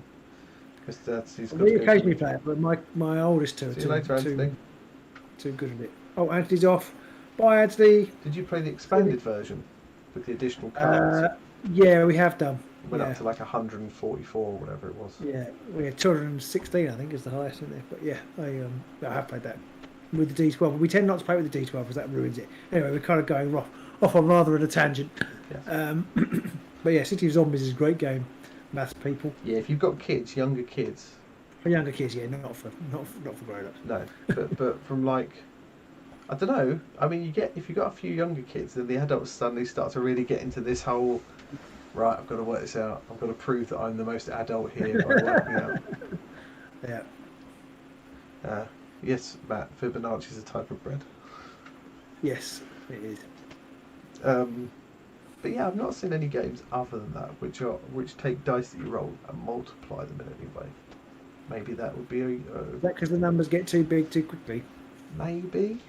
Because we occasionally play it, but my oldest two are too good at it. Oh, Anthony's off. Bye, Anthony. Did you play the expanded version with the additional cards? Yeah, we have done. Went up to like 144 or whatever it was. Yeah, we had 216, I think, is the highest, isn't there? But yeah, I have played that with the D12. But we tend not to play with the D12 because that ruins it. Anyway, we're kind of going off on rather at a tangent. Yes. But yeah, City of Zombies is a great game. Maths people. Yeah, if you've got kids, younger kids. For younger kids, yeah, not for grown-ups. No, but from like, I don't know. I mean, if you've got a few younger kids, then the adults suddenly start to really get into this whole. Right, I've got to work this out. I've got to prove that I'm the most adult here by working out. Yeah. Yes, Matt, Fibonacci is a type of bread. Yes, it is. But yeah, I've not seen any games other than that which take dice that you roll and multiply them in any way. Maybe that would be Is that because the numbers get too big too quickly? Maybe.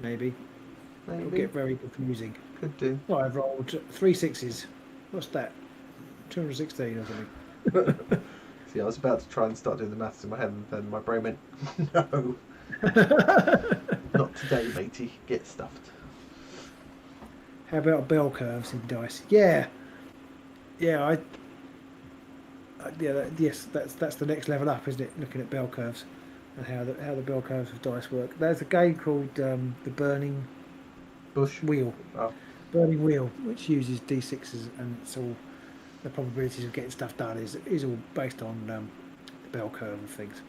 It'll get very confusing. Could do. Well, I've rolled 3 6s. What's that? 216 or something. See, I was about to try and start doing the maths in my head, and then my brain went, no. Not today, matey. Get stuffed. How about bell curves in dice? Yeah. Yes, that's the next level up, isn't it? Looking at bell curves and how the bell curves of dice work. There's a game called the Burning Bush Wheel. Oh. Burning Wheel, which uses d6s, and it's all the probabilities of getting stuff done is all based on the bell curve of things.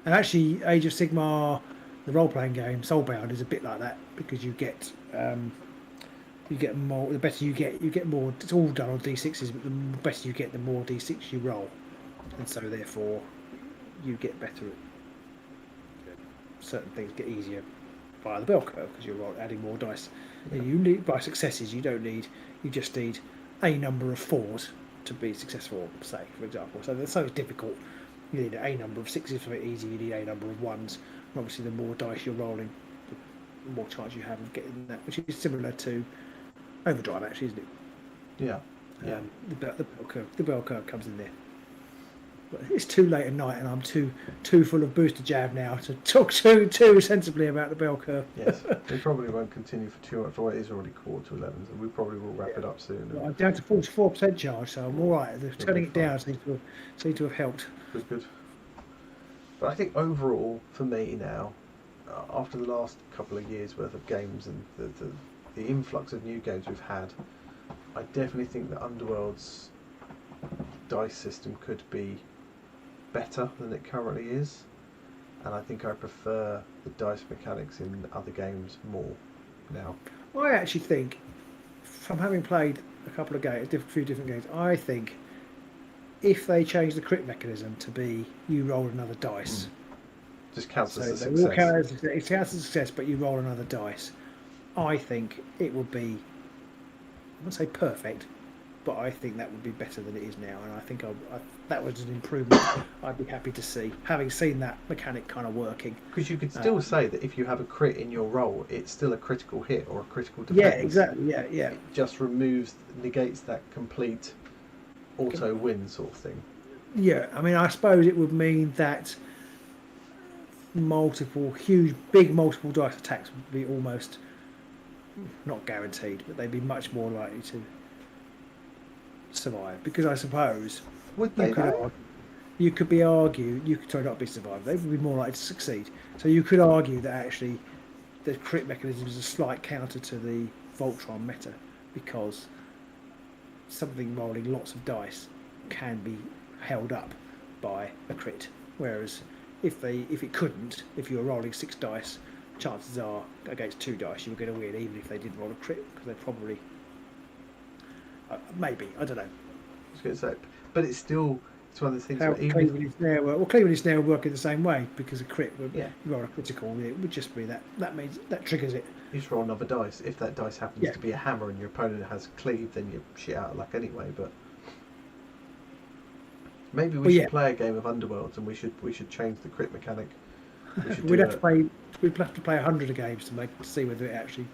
And actually, Age of Sigmar, the role-playing game, Soulbound, is a bit like that, because you get more. The better you get more. It's all done on d6s, but the better you get, the more d6 you roll, and so therefore you get better at certain things. Get easier via the bell curve because you're adding more dice. Yeah. You need, by successes, you just need a number of 4s to be successful, say, for example. So it's difficult. You need a number of 6s to make it easy. You need a number of 1s. And obviously, the more dice you're rolling, the more chance you have of getting that, which is similar to Overdrive, actually, isn't it? Yeah. The bell curve comes in there. But it's too late at night, and I'm too full of booster jab now to talk too sensibly about the bell curve. Yes, we probably won't continue for too much. Well, it is already 11:15, so we probably will wrap it up soon. Well, I'm down to 44% charge, so I'm all right. Turning it down seems to have helped. Good. But I think overall, for me now, after the last couple of years' worth of games and the influx of new games we've had, I definitely think that Underworld's dice system could be better than it currently is, and I think I prefer the dice mechanics in other games more now. I actually think, from having played a couple of games, a few different games, I think if they change the crit mechanism to be you roll another dice, just counts as a so success. it counts as a success, but you roll another dice. I think it would be, I wouldn't say perfect, but I think that would be better than it is now, and I think that was an improvement I'd be happy to see, having seen that mechanic kind of working. Because you could still say that if you have a crit in your roll, it's still a critical hit or a critical defense. Yeah, exactly. Yeah. It just negates that complete auto win sort of thing. Yeah, I mean, I suppose it would mean that big multiple dice attacks would be almost not guaranteed, but they'd be much more likely to survive, because I suppose Would they? you could not be survived. They would be more likely to succeed. So you could argue that actually the crit mechanism is a slight counter to the Voltron meta, because something rolling lots of dice can be held up by a crit, whereas if you were rolling 6 dice, chances are against 2 dice you were going to win, even if they didn't roll a crit, because they probably maybe, I don't know. I was going to say, but it's one of the things. How Where Cleveland is now, Cleveland is now working the same way, because a crit, yeah, you roll a critical, it would just be that means that triggers it. You just roll another dice. If that dice happens to be a hammer and your opponent has cleave, then you're shit out of luck anyway. But maybe we should play a game of Underworlds, and we should change the crit mechanic. We'd have to play 100 games to see whether it actually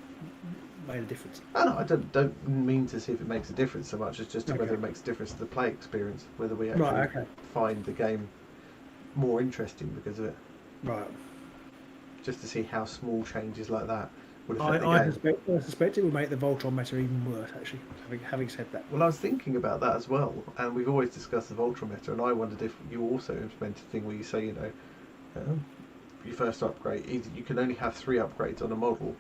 made a difference. I don't mean to see if it makes a difference so much as just whether it makes a difference to the play experience, whether we actually find the game more interesting because of it. Right. Just to see how small changes like that would affect the game. I suspect it would make the Voltron meta even worse, actually, having said that. Well, I was thinking about that as well, and we've always discussed the Voltron meta, and I wondered if you also implemented a thing where you say, your first upgrade, either you can only have 3 upgrades on a model,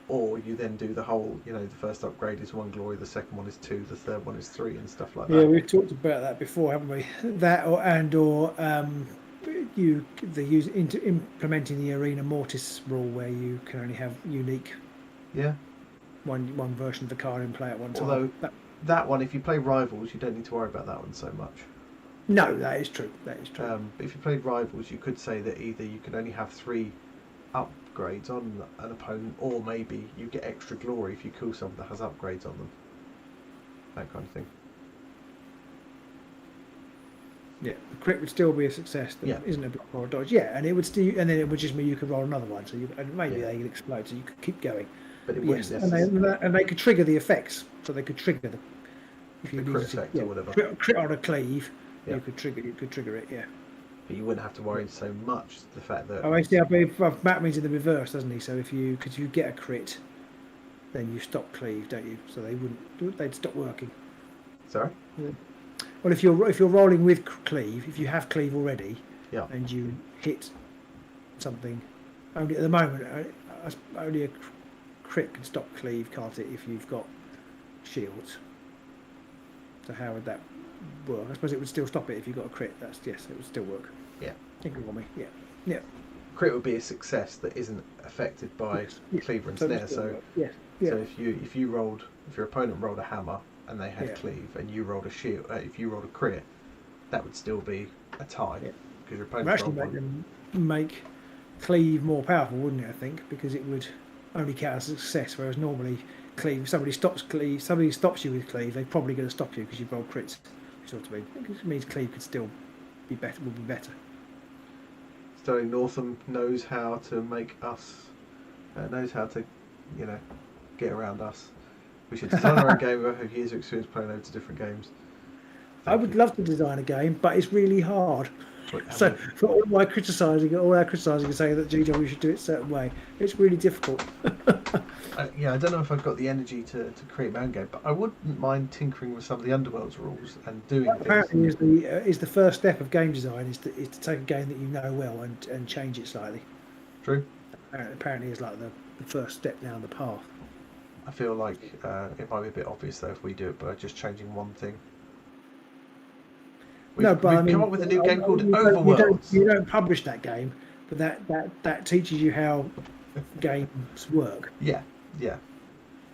or you then do the whole, the first upgrade is 1 glory, the second one is 2, the third one is 3, and stuff like that. Yeah, we've talked about that before, haven't we? That implementing the Arena Mortis rule, where you can only have unique one version of the card in play at one time. Although that one, if you play Rivals, you don't need to worry about that one so much. No, that is true. But if you played Rivals, you could say that either you can only have 3 upgrades on an opponent, or maybe you get extra glory if you kill someone that has upgrades on them. That kind of thing. Yeah, the crit would still be a success. That isn't a block or a dodge. Yeah, and it would still, and then it would just mean you could roll another one. So you, and maybe they could explode, so you could keep going. But it yes, wouldn't and they could trigger the effects. So they could trigger the if you the crit effect or whatever. Crit on a cleave, you could trigger it. Yeah. But you wouldn't have to worry so much the fact that. Oh, actually, I believe Matt means in the reverse, doesn't he? So if you get a crit, then you stop cleave, don't you? So they'd stop working. Sorry. Yeah. Well, if you're rolling with cleave, if you have cleave already, and you hit something, only at the moment, only a crit can stop cleave, can't it? If you've got shields. So how would that work? I suppose it would still stop it if you got a crit. Yes, it would still work. Yeah. Think of me. Yeah. Crit would be a success that isn't affected by cleaver and snare. So So if your opponent rolled a hammer and they had cleave, and you rolled a shield, if you rolled a crit, that would still be a tie because your opponent rolled one. Make cleave more powerful, wouldn't it? I think because it would only count as a success, whereas normally cleave, somebody stops you with cleave, they're probably going to stop you because you've rolled crits. Sort of mean. It means cleave could still be better. Would be better. Sterling Northam knows how to make us, knows how to, get around us. We should design our own game with years of experience playing loads of different games. I would love to design a game, but it's really hard. So for all our criticising and saying that GW should do it a certain way, it's really difficult. I don't know if I've got the energy to create my own game, but I wouldn't mind tinkering with some of the Underworld's rules and doing things. Apparently, is the first step of game design is to take a game that you know well and change it slightly. True. Apparently, it's like the first step down the path. I feel like it might be a bit obvious though if we do it by just changing one thing. We've come up with a new game called Overworlds. You don't publish that game, but that teaches you how games work. Yeah.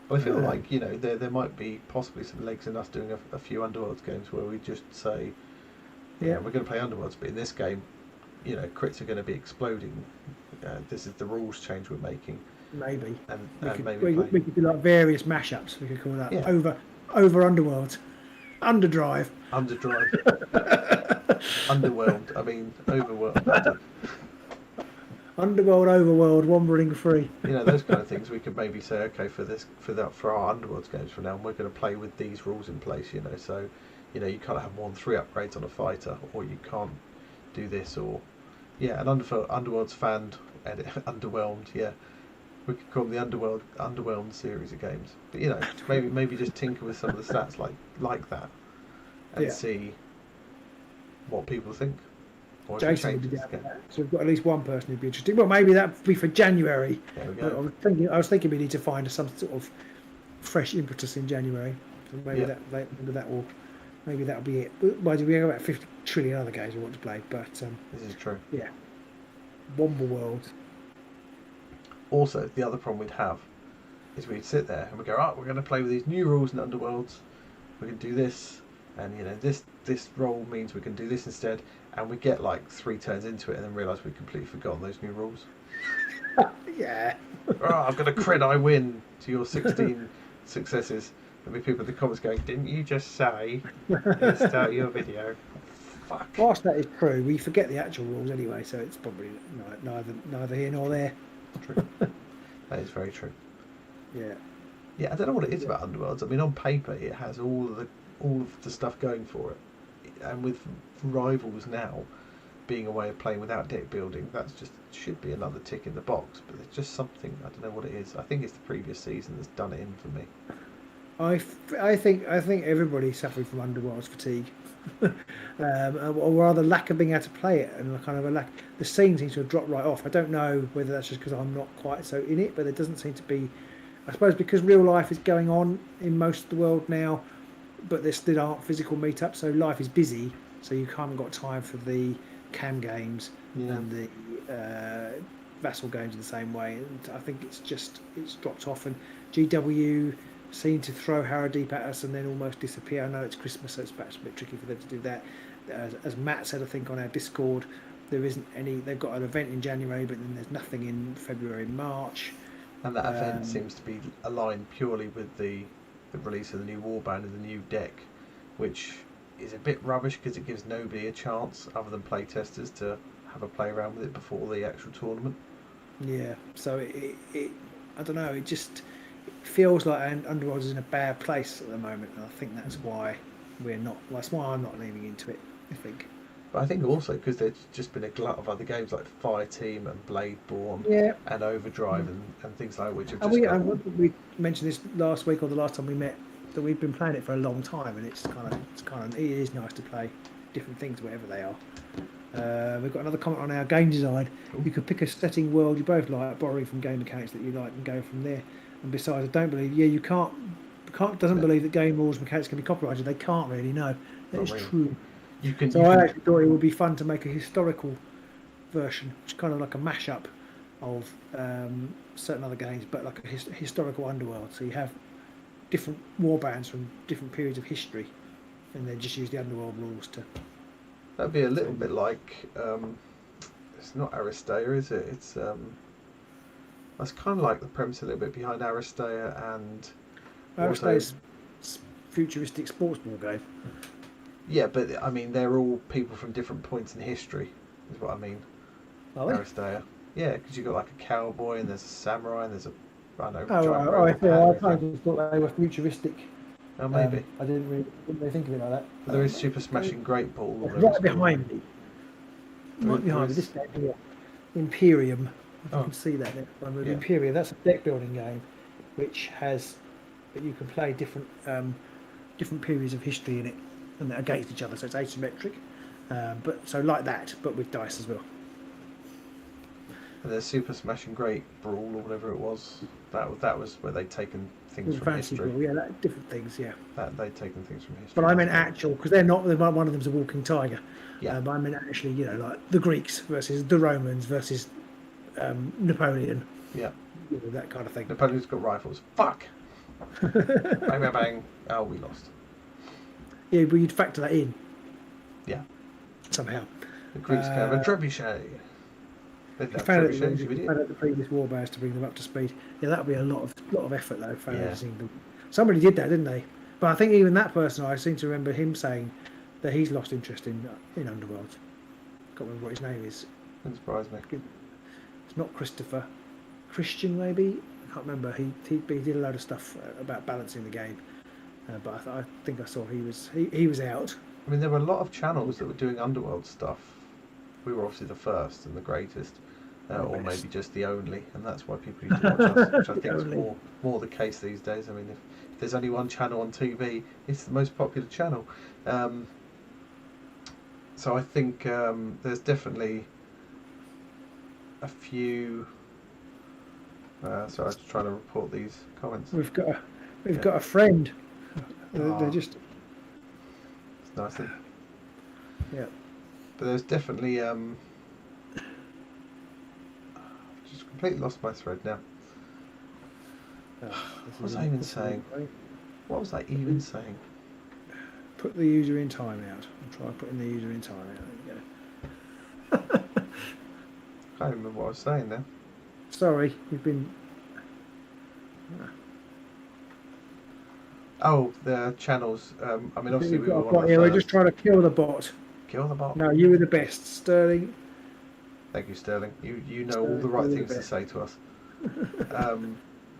But I feel like there might be possibly some legs in us doing a few Underworlds games where we just say, we're going to play Underworlds, but in this game, crits are going to be exploding. This is the rules change we're making. Maybe. And we could do like various mashups. We could call that over Underworld, Underdrive. Underworld. I mean, Overworld. Underworld, Overworld, Wandering Free. Those kind of things. We could maybe say, okay, for our Underworlds games from now, we're going to play with these rules in place. So, you can't have more than 3 upgrades on a fighter, or you can't do this, or an Underworld's fan edit, Underwhelmed. Yeah, we could call them the Underwhelmed series of games. But maybe just tinker with some of the stats like that, and see what people think. Jason would be down for that. So we've got at least one person who'd be interested. Well, maybe that would be for January. There we go. I was thinking we need to find some sort of fresh impetus in January. So maybe that'll be it. Well, we have about 50 trillion other games we want to play, but this is true. Yeah, Womble World. Also, the other problem we'd have is we'd sit there and we go, we're going to play with these new rules in Underworlds. We can do this, and this role means we can do this instead. And we get like 3 turns into it and then realise we've completely forgotten those new rules. Yeah. I've got a crit, I win to your 16 successes. There'll be people in the comments going, didn't you just say at the start of your video? Fuck. Whilst that is true, we forget the actual rules anyway, so it's probably neither here nor there. True. That is very true. Yeah. Yeah, I don't know what it is about Underworlds. I mean, on paper, it has all of the stuff going for it. And with Rivals now being a way of playing without deck building, that's just should be another tick in the box. But there's just something, I don't know what it is. I think it's the previous season that's done it in for me. I think everybody's suffering from Underworld's fatigue, or rather lack of being able to play it, and kind of a lack. The scene seems to have dropped right off. I don't know whether that's just because I'm not quite so in it, but there doesn't seem to be. I suppose because real life is going on in most of the world now, but there still aren't physical meetups, so life is busy. So you haven't got time for the cam games and the vassal games in the same way. And I think it's dropped off. And GW seem to throw Harrow Deep at us and then almost disappear. I know it's Christmas, so it's perhaps a bit tricky for them to do that. As Matt said, I think on our Discord, there isn't any. They've got an event in January, but then there's nothing in February, March. And that event seems to be aligned purely with the release of the new warband and the new deck, which is a bit rubbish because it gives nobody a chance other than playtesters to have a play around with it before the actual tournament. Yeah, so it I don't know. It just feels like Underworld is in a bad place at the moment, and I think that's why we're not. Well, that's why I'm not leaning into it. I think. But I think also because there's just been a glut of other games like Fireteam and Bladeborn and Overdrive and things like which have just. We mentioned this last week or the last time we met that we've been playing it for a long time, and it is nice to play different things, whatever they are. We've got another comment on our game design. You could pick a setting world you both like, borrowing from game mechanics that you like, and go from there. And besides, I don't believe. Yeah, you can't doesn't believe that game rules mechanics can be copyrighted. They can't really. No, that is true. I actually thought it would be fun to make a historical version, which is kind of like a mashup of certain other games, but like a historical Underworld. So you have different warbands from different periods of history, and then just use the Underworld rules to. That'd be a little bit like it's not Aristea, is it? It's that's kind of like the premise a little bit behind Aristea and Aristea's futuristic sports ball game. Yeah, but I mean they're all people from different points in history, is what I mean. Are they? Aristea. Yeah, because you've got like a cowboy and there's a samurai and there's a I thought they were futuristic. Oh, maybe. I didn't really think of it like that. But there is Super Smashing Great Ball. Right behind me. Right behind me. This game here, Imperium. If you can see that there. Imperium. That's a deck building game, which has that you can play different periods of history in it, and they're against each other, so it's asymmetric. But so like that, but with dice as well. And there's Super Smashing Great Brawl or whatever it was. That was where they'd taken things from history. Brawl, different things, That they'd taken things from history. But I meant actual, because they're not. One of them's a walking tiger. Yeah. But I meant actually, like the Greeks versus the Romans versus Napoleon. Yeah. That kind of thing. Napoleon's got rifles. Fuck. Bang bang bang. Oh, we lost. Yeah, but you'd factor that in. Yeah. Somehow. The Greeks have a trebuchet. I found out the previous warbands to bring them up to speed. Yeah, that would be a lot of effort though. Them. Somebody did that, didn't they? But I think even that person, I seem to remember him saying that he's lost interest in Underworld. Can't remember what his name is. Doesn't surprise me. It's not Christopher. Christian maybe. I can't remember. He did a load of stuff about balancing the game. But I think I saw he was out. I mean, there were a lot of channels that were doing Underworld stuff. We were obviously the first and the greatest, or maybe just the only, and that's why people used to watch us, which I think is more the case these days. I mean, if there's only one channel on TV, it's the most popular channel. So I think there's definitely a few. Sorry, I was trying to report these comments. We've got a friend. They're just. It's nice. Yeah. But there's definitely just completely lost my thread now. What was I even saying? What was I even saying? Put the user in timeout. I'll try putting the user in timeout. There you go. I can't remember what I was saying now. Sorry, you've been. Oh, the channels. I mean, obviously we were one of the first. We're just trying to kill the bot. Kill the bot. No, you were the best, Sterling. Thank you, Sterling. You know all the right things to say to us.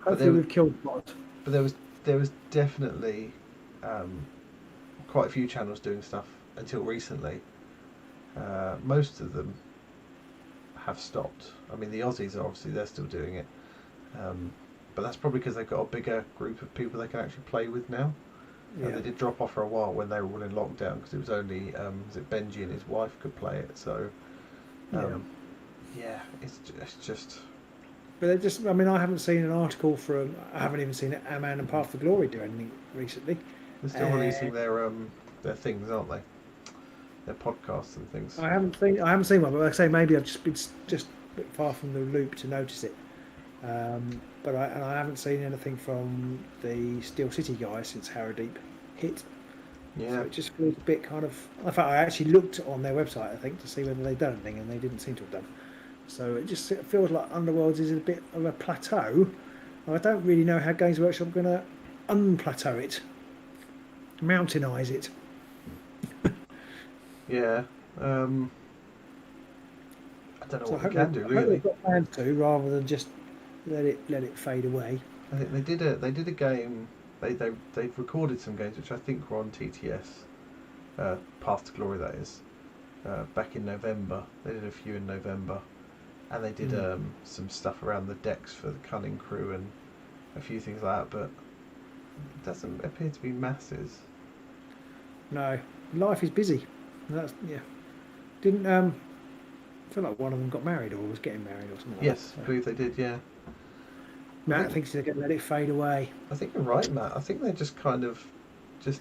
Hopefully we've killed the bot. But there was definitely quite a few channels doing stuff until recently. Most of them have stopped. I mean, the Aussies are obviously they're still doing it, but that's probably because they've got a bigger group of people they can actually play with now. Yeah. They did drop off for a while when they were all in lockdown because it was only was it Benji and his wife could play it. So it's just. But they're just. I mean, I haven't seen an article from. I haven't even seen Aman and Path to Glory do anything recently. They're still releasing their things, aren't they? Their podcasts and things. I haven't seen one, but like I say, maybe I've just been a bit far from the loop to notice it. But I haven't seen anything from the Steel City guys since Harrowdeep hit. Yeah. So it just feels a bit kind of. In fact, I actually looked on their website, I think, to see whether they'd done anything, and they didn't seem to have done. So it just feels like Underworlds is a bit of a plateau. I don't really know how Games Workshop are going to unplateau it, mountainise it. Yeah. I don't know So what they can do I hope really. they've got plans to, rather than just let it fade away. I think they did a game. They've recorded some games which I think were on TTS, Path to Glory that is, back in November. They did a few in November, and they did some stuff around the decks for the Cunning Crew and a few things like that. But it doesn't appear to be masses. No, life is busy. That's Didn't feel like one of them got married or was getting married or something. Yes, like I believe they did. Yeah. Matt thinks they're going to let it fade away. I think you're right, Matt. I think they're just kind of just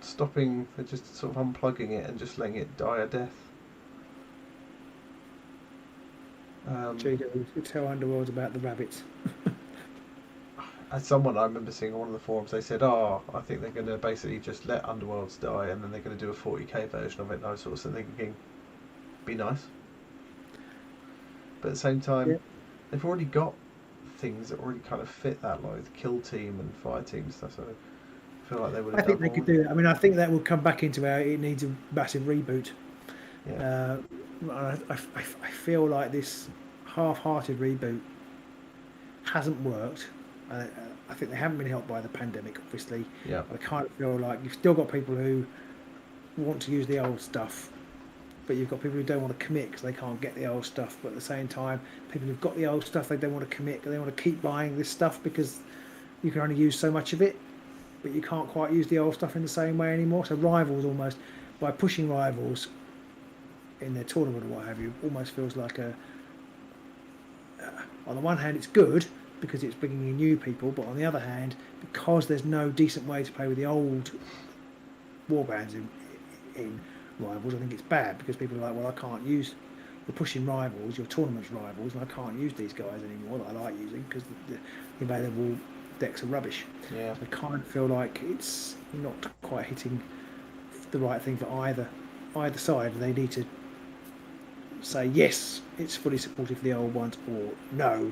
stopping. They're just sort of unplugging it and just letting it die a death. GW, tell Underworlds about the rabbits. As someone I remember seeing on one of the forums, they said, "Oh, I think they're going to basically just let Underworlds die, and then they're going to do a 40k version of it." And I was sort of thinking, "Be nice," but at the same time, they've already got things that already kind of fit that, like the kill team and fire team stuff. So I feel like they would have. I think they could do that. I mean, I think that will come back into our. It needs a massive reboot. Yeah. I feel like this half-hearted reboot hasn't worked. I think they haven't been helped by the pandemic, obviously. Yeah. I kind of feel like you've still got people who want to use the old stuff, but you've got people who don't want to commit because they can't get the old stuff. But at the same time, people who've got the old stuff, they don't want to commit because they want to keep buying this stuff because you can only use so much of it, but you can't quite use the old stuff in the same way anymore. So Rivals, almost by pushing Rivals in their tournament or what have you, almost feels like on the one hand it's good because it's bringing in new people, but on the other hand, because there's no decent way to play with the old warbands in Rivals, I think it's bad because people are like, well, I can't use, you're pushing Rivals, your tournament's Rivals, and I can't use these guys anymore that I like using because the available decks are rubbish. Yeah. So I kind of feel like it's not quite hitting the right thing for either side. They need to say yes, it's fully supportive of the old ones, or no,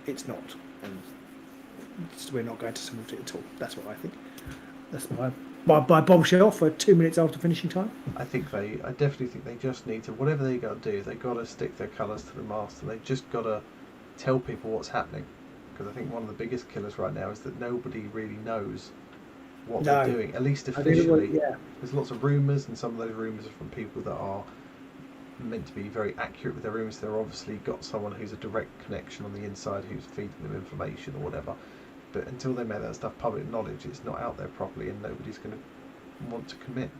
it's not, and we're not going to support it at all. That's what I think. That's my bombshell for 2 minutes after finishing time. I definitely think they just need to, whatever they got to do, they got to stick their colours to the mast, and they just got to tell people what's happening. Because I think one of the biggest killers right now is that nobody really knows what they're doing, at least officially. There's lots of rumours, and some of those rumours are from people that are meant to be very accurate with their rumours. They're obviously got someone who's a direct connection on the inside who's feeding them information or whatever. But until they make that stuff public knowledge, it's not out there properly, and nobody's going to want to commit.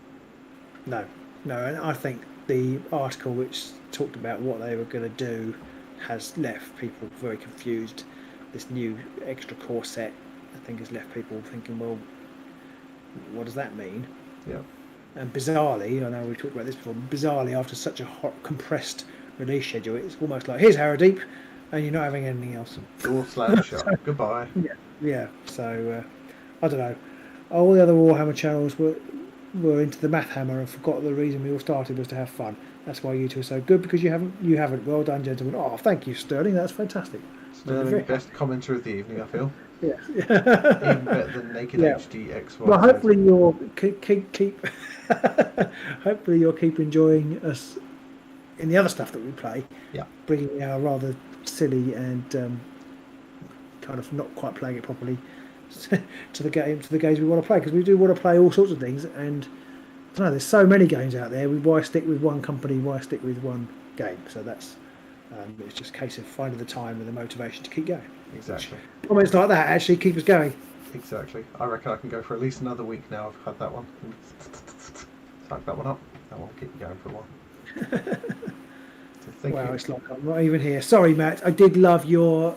No, and I think the article which talked about what they were going to do has left people very confused. This new extra core set, I think, has left people thinking, well, what does that mean? Yeah. And bizarrely, I know we talked about this before, bizarrely, after such a hot, compressed release schedule, it's almost like, here's Harrowdeep, and you're not having anything else. Door slam shut. Goodbye. Yeah. So, I don't know. All the other Warhammer channels were into the math hammer and forgot the reason we all started was to have fun. That's why you two are so good, because you haven't. Well done, gentlemen. Oh, thank you, Sterling. That's fantastic. Sterling, best commenter of the evening, I feel. Yeah. Even better than Naked HD XY. Well, hopefully you'll keep hopefully you'll keep enjoying us in the other stuff that we play. Yeah. Bringing our rather silly and kind of not quite playing it properly to the games we want to play, because we do want to play all sorts of things, and I don't know, there's so many games out there. Why stick with one company? Why stick with one game? So that's it's just a case of finding the time and the motivation to keep going. Exactly. Comments like that actually keep us going. Exactly. I reckon I can go for at least another week now. I've had that one. Type that one up. That one will keep me going for a while. So thank you. It's like I'm not even here. Sorry, Matt. I did love your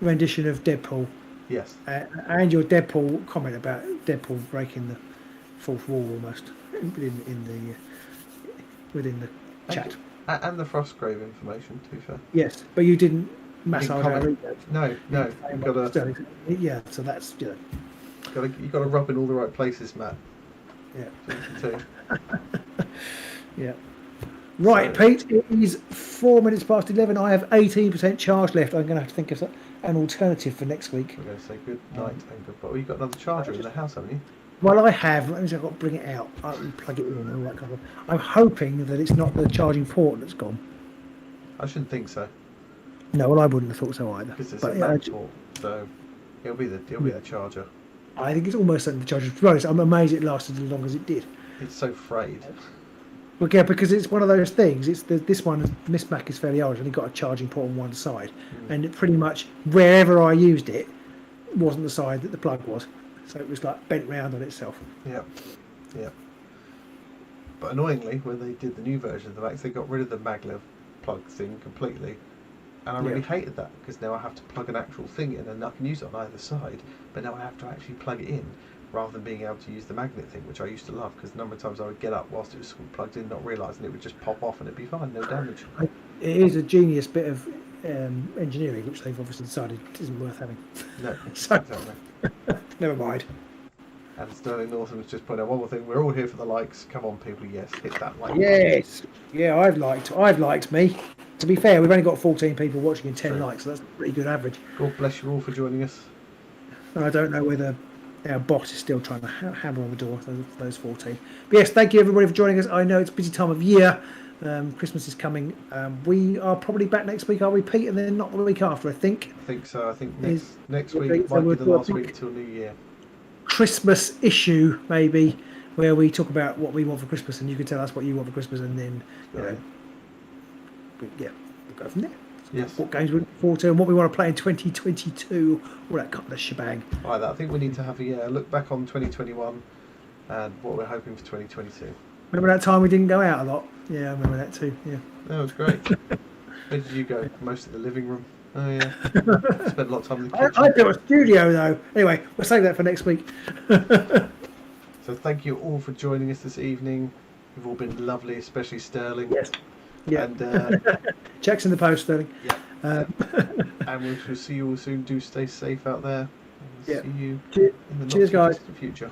rendition of Deadpool. Yes. And your Deadpool comment about Deadpool breaking the fourth wall almost within the chat. And the Frostgrave information, to be fair. Yes, but you didn't massage our readers. No. You've got to. Yeah, so that's You've got to rub in all the right places, Matt. Yeah. 22. Yeah. Right, So- Pete, it is 4 minutes past 11. I have 18% charge left. I'm going to have to think of an alternative for next week. We're going to say good night and goodbye. Well, you've got another charger in the house, haven't you? Well, I have. That means I've got to bring it out. I can plug it in and all that kind of. I'm hoping that it's not the charging port that's gone. I shouldn't think so, No, well, I wouldn't have thought so either. because it's But a yeah, Mac port, so it'll be the charger. I think it's almost certain the charger. To be honest, I'm amazed it lasted as long as it did. It's so frayed. Well, yeah, because it's one of those things. This one, this Mac is fairly old. It's only got a charging port on one side, and it pretty much wherever I used it wasn't the side that the plug was, so it was like bent round on itself. Yeah, yeah. But annoyingly, when they did the new version of the Macs, they got rid of the MacLeod plug thing completely, and I really hated that, because now I have to plug an actual thing in, and I can use it on either side, but now I have to actually plug it in, rather than being able to use the magnet thing, which I used to love, because a number of times I would get up whilst it was plugged in, not realising it would just pop off and it'd be fine, no damage. It is a genius bit of engineering, which they've obviously decided isn't worth having. No, So- exactly. Never mind. And Sterling Norton was just pointing out one more thing. We're all here for the likes. Come on, people. Yes, hit that like. Yes. Yeah, I've liked me. To be fair, we've only got 14 people watching and 10 True. likes, so that's a pretty good average. God bless you all for joining us. And I don't know whether our bot is still trying to hammer on the door, those 14. But yes, thank you everybody for joining us. I know it's a busy time of year. Christmas is coming. We are probably back next week, are we, Pete? And then not the week after, I think. I think so. I think Is- next yeah, week so might be we'll the do a last big- week till New Year. Christmas issue, maybe, where we talk about what we want for Christmas, and you can tell us what you want for Christmas, and then, you know, we'll go from there. Yes. What games we're looking forward to, and what we want to play in 2022, all that kind of shebang. Like that. I think we need to have a look back on 2021 and what we're hoping for 2022. Remember that time we didn't go out a lot? Yeah, I remember that too. Yeah. That was great. Where did you go? Most of the living room. Oh yeah. Spent a lot of time in the kitchen. I built a studio though. Anyway, we'll save that for next week. So thank you all for joining us this evening. You've all been lovely, especially Sterling. Yes. Yeah. And Checks in the post, Sterling. yeah. And we shall see you all soon. Do stay safe out there. And Yeah. see you Cheers, in the not cheers, too guys. distant future.